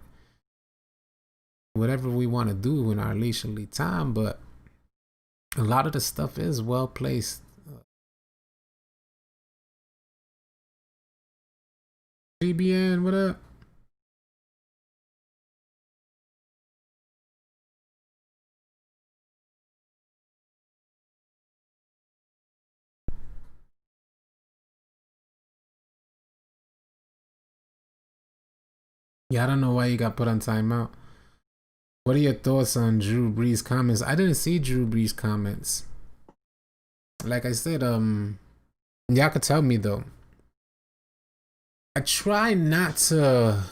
whatever we want to do in our leisurely time, but a lot of the stuff is well placed. GBN, what up? Yeah, I don't know why you got put on timeout. What are your thoughts on Drew Brees' comments? I didn't see Drew Brees' comments. Like I said, y'all could tell me though. I try not to.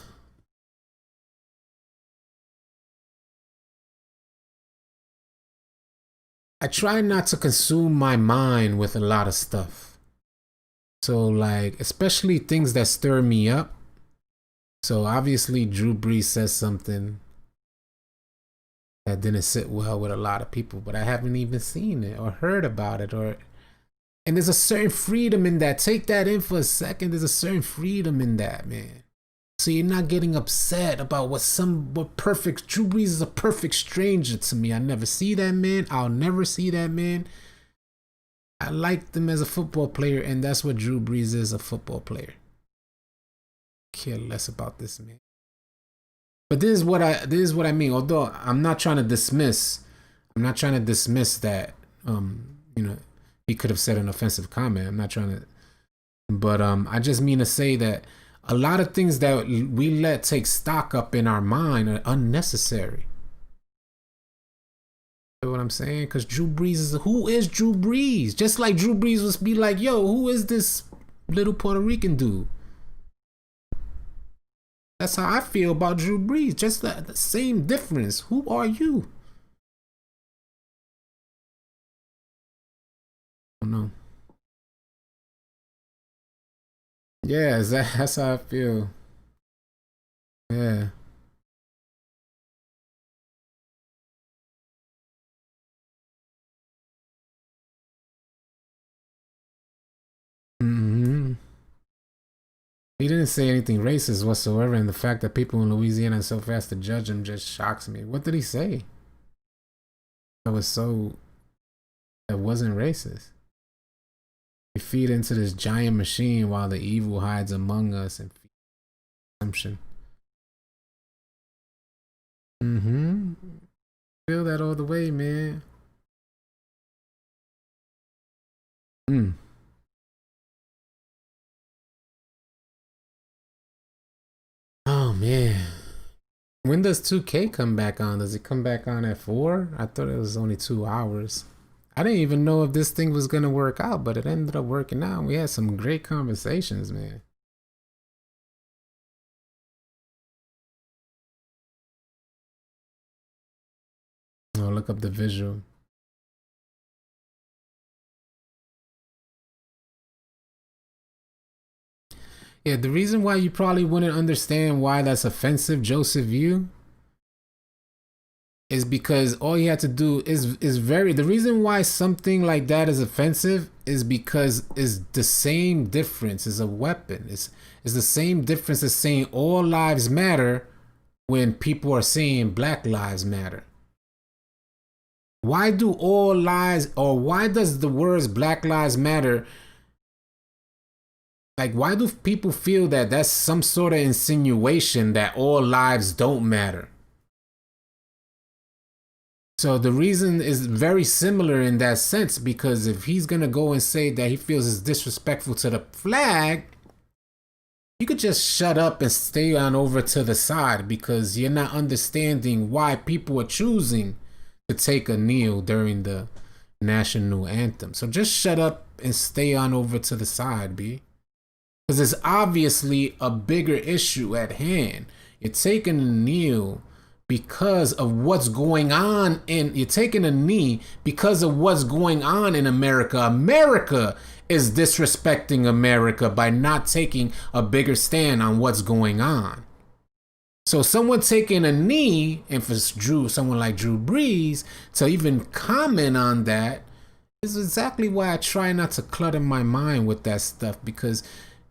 I try not to consume my mind with a lot of stuff. So like, especially things that stir me up. So obviously Drew Brees says something that didn't sit well with a lot of people, but I haven't even seen it or heard about it, and there's a certain freedom in that. Take that in for a second. There's a certain freedom in that, man. So you're not getting upset about what perfect. Drew Brees is a perfect stranger to me. I never see that man. I'll never see that man. I liked him as a football player, and that's what Drew Brees is, a football player. Care less about this man. But this is what I mean. Although I'm not trying to dismiss that he could have said an offensive comment. I'm not trying to, but I just mean to say that a lot of things that we let take stock up in our mind are unnecessary. You know what I'm saying? Because Drew Brees who is Drew Brees? Just like Drew Brees was be like, yo, who is this little Puerto Rican dude? That's how I feel about Drew Brees. Just the same difference. Who are you? I don't know. Yeah, that's how I feel. Yeah. Mm-hmm. He didn't say anything racist whatsoever, and the fact that people in Louisiana are so fast to judge him just shocks me. What did he say? That wasn't racist. We feed into this giant machine while the evil hides among us and consumption. Mm-hmm. Feel that all the way, man. Mm. Oh man. When does 2K come back on? Does it come back on at 4? I thought it was only 2 hours. I didn't even know if this thing was gonna work out, but it ended up working out. We had some great conversations, man. Oh, look up the visual. Yeah, the reason why you probably wouldn't understand why that's offensive, Joseph View, is because all you have to do is very the reason why something like that is offensive is because it's the same difference. It's a weapon. It's the same difference as saying all lives matter when people are saying Black Lives Matter. Why do all lives, or why does the words Black Lives Matter, like why do people feel that that's some sort of insinuation that all lives don't matter? So the reason is very similar in that sense, because if he's gonna go and say that he feels it's disrespectful to the flag, you could just shut up and stay on over to the side, because you're not understanding why people are choosing to take a kneel during the national anthem. So just shut up and stay on over to the side, B. Because there's obviously a bigger issue at hand. You're taking a kneel because of what's going on you're taking a knee because of what's going on in America. America is disrespecting America by not taking a bigger stand on what's going on. So someone taking a knee, and for someone like Drew Brees to even comment on that is exactly why I try not to clutter my mind with that stuff, because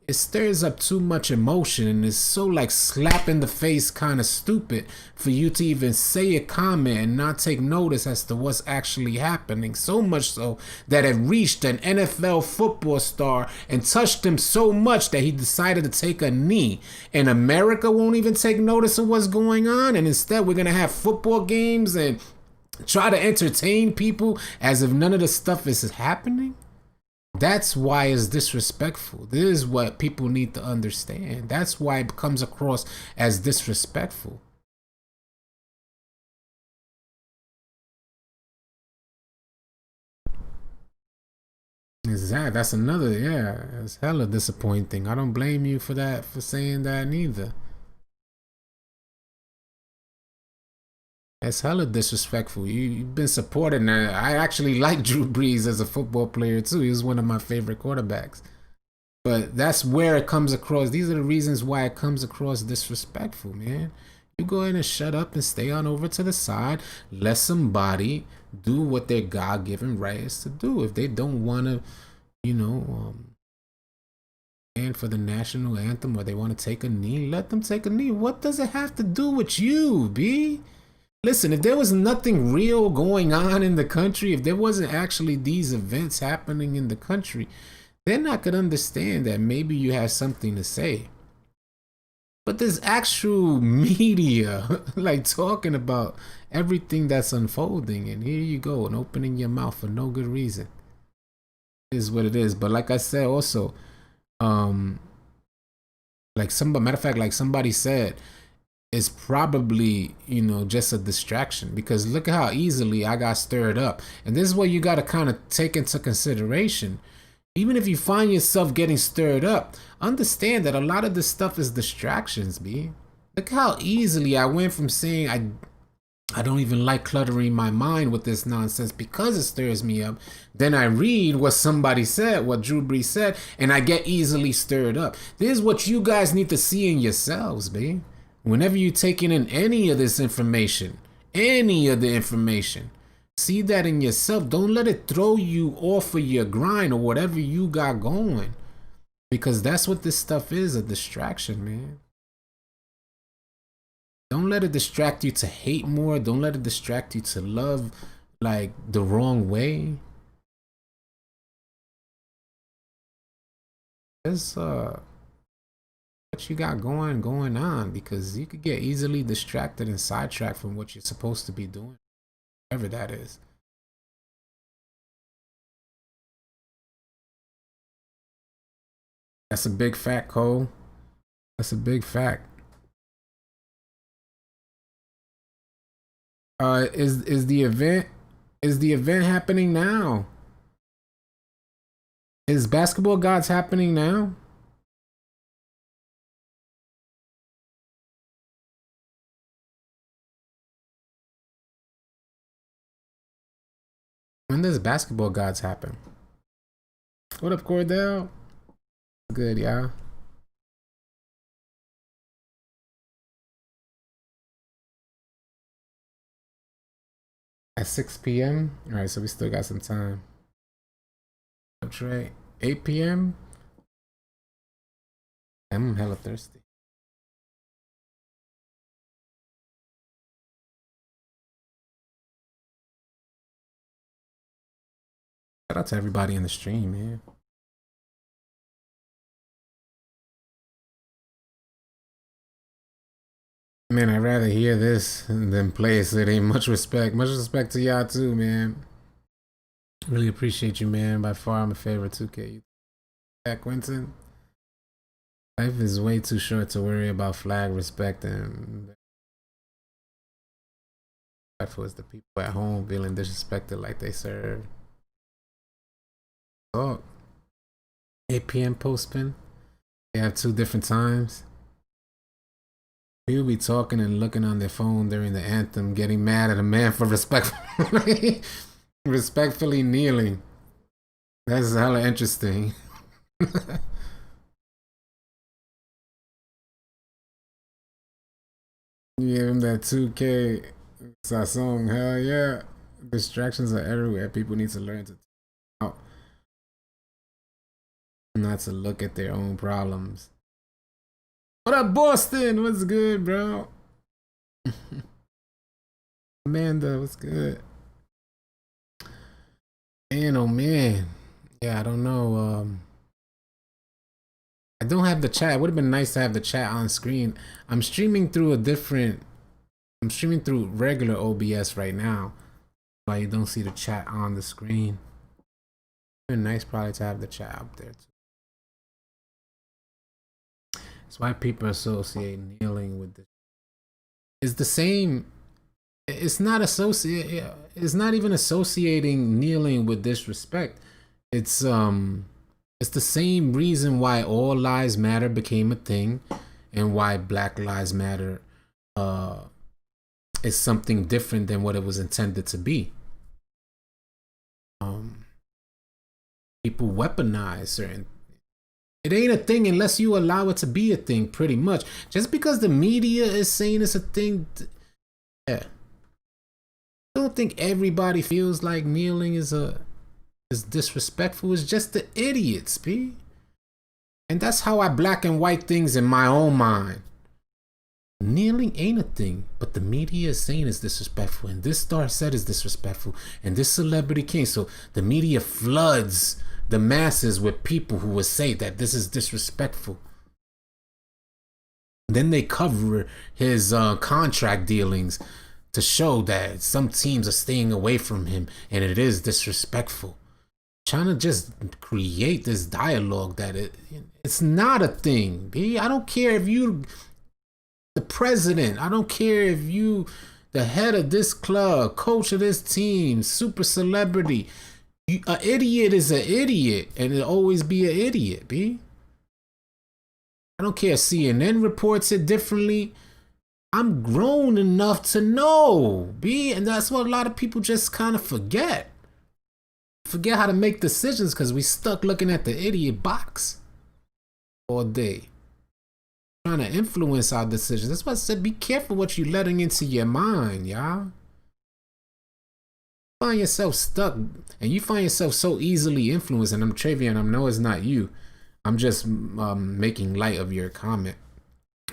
it stirs up too much emotion and it's so like slap in the face kind of stupid for you to even say a comment and not take notice as to what's actually happening. So much so that it reached an NFL football star and touched him so much that he decided to take a knee. And America won't even take notice of what's going on, and instead we're gonna have football games and try to entertain people as if none of the stuff is happening. That's why it's disrespectful. This is what people need to understand. That's why it comes across as disrespectful. Exactly. That's another, yeah, it's hella disappointing. I don't blame you for that, for saying that neither. It's hella disrespectful. You've been supporting that. I actually like Drew Brees as a football player too. He was one of my favorite quarterbacks. But that's where it comes across. These are the reasons why it comes across disrespectful, man. You go in and shut up and stay on over to the side. Let somebody do what their God-given right is to do. If they don't want to, you know, stand for the national anthem or they want to take a knee, let them take a knee. What does it have to do with you, B? Listen, if there was nothing real going on in the country, if there wasn't actually these events happening in the country, then I could understand that maybe you have something to say. But there's actual media like talking about everything that's unfolding, and here you go and opening your mouth for no good reason. It is what it is. But like I said, also, like somebody, matter of fact, like somebody said, it's probably, you know, just a distraction, because look at how easily I got stirred up. And this is what you got to kind of take into consideration. Even if you find yourself getting stirred up, understand that a lot of this stuff is distractions, B. Look how easily I went from saying I don't even like cluttering my mind with this nonsense because it stirs me up. Then I read what somebody said, what Drew Brees said, and I get easily stirred up. This is what you guys need to see in yourselves, B. Whenever you're taking in any of this information, any of the information, see that in yourself. Don't let it throw you off of your grind or whatever you got going. Because that's what this stuff is, a distraction, man. Don't let it distract you to hate more. Don't let it distract you to love like the wrong way. It's what you got going on, because you could get easily distracted and sidetracked from what you're supposed to be doing, whatever that is. That's a big fact, Cole. That's a big fact. Is the event happening now? Is Basketball Gods happening now? When does Basketball Gods happen? What up, Cordell? Good, y'all. At 6 p.m. All right, so we still got some time. That's right. 8 p.m. I'm hella thirsty. Shout out to everybody in the stream, man. Man, I'd rather hear this than play City. Much respect. Much respect to y'all too, man. Really appreciate you, man. By far, my favorite 2K. Yeah, Quentin. Life is way too short to worry about flag respect and was the people at home feeling disrespected like they serve. Oh, 8 p.m. post spin. They have 2 different times. People be talking and looking on their phone during the anthem, getting mad at a man for respectfully kneeling. That's hella interesting. You give him that 2K song. Hell yeah. Distractions are everywhere. People need to learn to out, not to look at their own problems. What up, Boston? What's good, bro? Amanda, what's good? Man, oh man. Yeah, I don't know. I don't have the chat. It would have been nice to have the chat on screen. I'm streaming through regular OBS right now. Why you don't see the chat on the screen. been nice probably to have the chat up there too. That's why people associate kneeling with this. It's the same. It's not associate. It's not even associating kneeling with disrespect. It's the same reason why all lives matter became a thing, and why Black Lives Matter is something different than what it was intended to be. People weaponize certain. It ain't a thing unless you allow it to be a thing, pretty much. Just because the media is saying it's a thing, yeah. I don't think everybody feels like kneeling is disrespectful. It's just the idiots, B. And that's how I black and white things in my own mind. Kneeling ain't a thing, but the media is saying it's disrespectful, and this star said it's disrespectful, and this celebrity king. So the media floods the masses with people who would say that this is disrespectful. Then they cover his contract dealings to show that some teams are staying away from him, and it is disrespectful. Trying to just create this dialogue that it's not a thing, B. I don't care if you the president. I don't care if you the head of this club, coach of this team, super celebrity. An idiot is an idiot, and it'll always be an idiot, B. I don't care if CNN reports it differently. I'm grown enough to know, B. And that's what a lot of people just kind of forget. Forget how to make decisions because we stuck looking at the idiot box all day. Trying to influence our decisions. That's why I said be careful what you're letting into your mind, y'all. Find yourself stuck and you find yourself so easily influenced, and I'm Travian, I know it's not you. I'm just making light of your comment.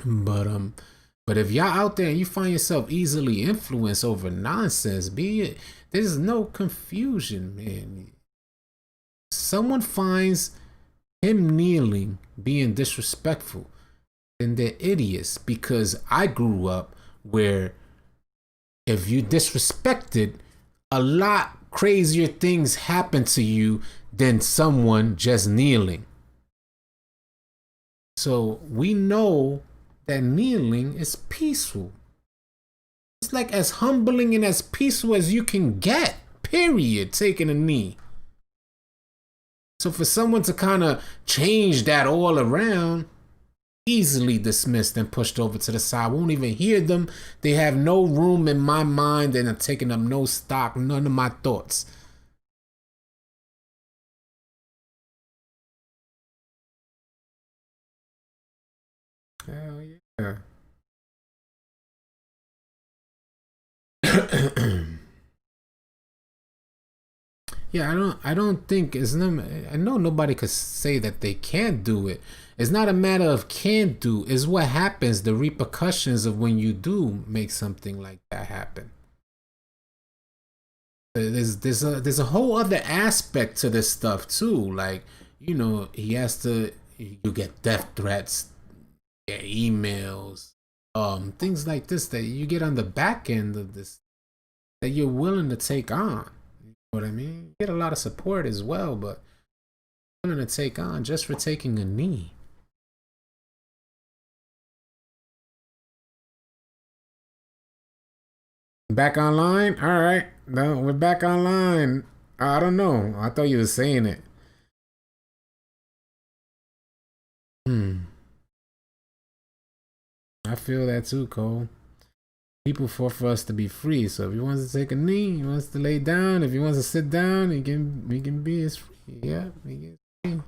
But if y'all out there and you find yourself easily influenced over nonsense, there's no confusion, man. Someone finds him kneeling being disrespectful, then they're idiots, because I grew up where if you disrespected, a lot crazier things happen to you than someone just kneeling. So we know that kneeling is peaceful. It's like as humbling and as peaceful as you can get, period, taking a knee. So for someone to kind of change that all around, easily dismissed and pushed over to the side. Won't even hear them. They have no room in my mind and are taking up no stock, none of my thoughts. Hell yeah. Yeah, I don't think it's no. I know nobody could say that they can't do it. It's not a matter of can't do. It's what happens, the repercussions of when you do make something like that happen. There's a whole other aspect to this stuff too. Like, you know, you get death threats, get emails, things like this that you get on the back end of this that you're willing to take on. What I mean, you get a lot of support as well, but willing to take on just for taking a knee. Back online? All right, no, we're back online. I don't know. I thought you were saying it. I feel that too, Cole. People fought for us to be free. So if he wants to take a knee, he wants to lay down. If he wants to sit down, he can be as free. Yeah, he gets free.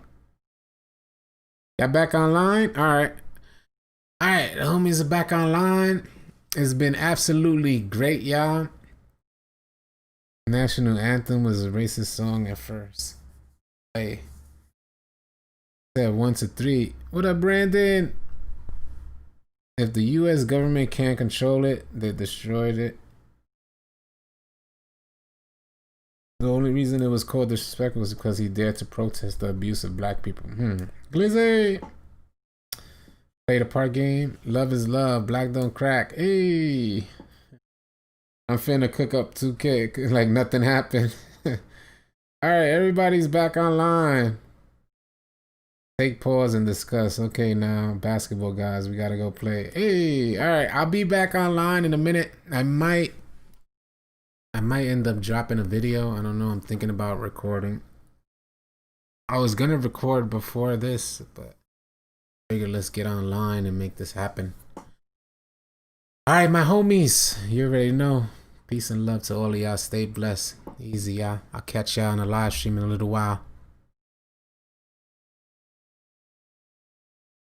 Got back online? Alright. Alright, the homies are back online. It's been absolutely great, y'all. National anthem was a racist song at first. Hey. Said 1 to 3. What up, Brandon? If the US government can't control it, they destroyed it. The only reason it was called disrespectful was because he dared to protest the abuse of black people. Glizzy! Play the part game. Love is love. Black don't crack. Hey! I'm finna cook up 2K like nothing happened. All right, everybody's back online. Take pause and discuss. Okay, now basketball guys, we gotta go play. Hey, all right, I'll be back online in a minute. I might end up dropping a video. I don't know. I'm thinking about recording. I was gonna record before this, but I figured let's get online and make this happen. All right, my homies, you already know. Peace and love to all of y'all. Stay blessed. Easy, y'all. I'll catch y'all on a live stream in a little while.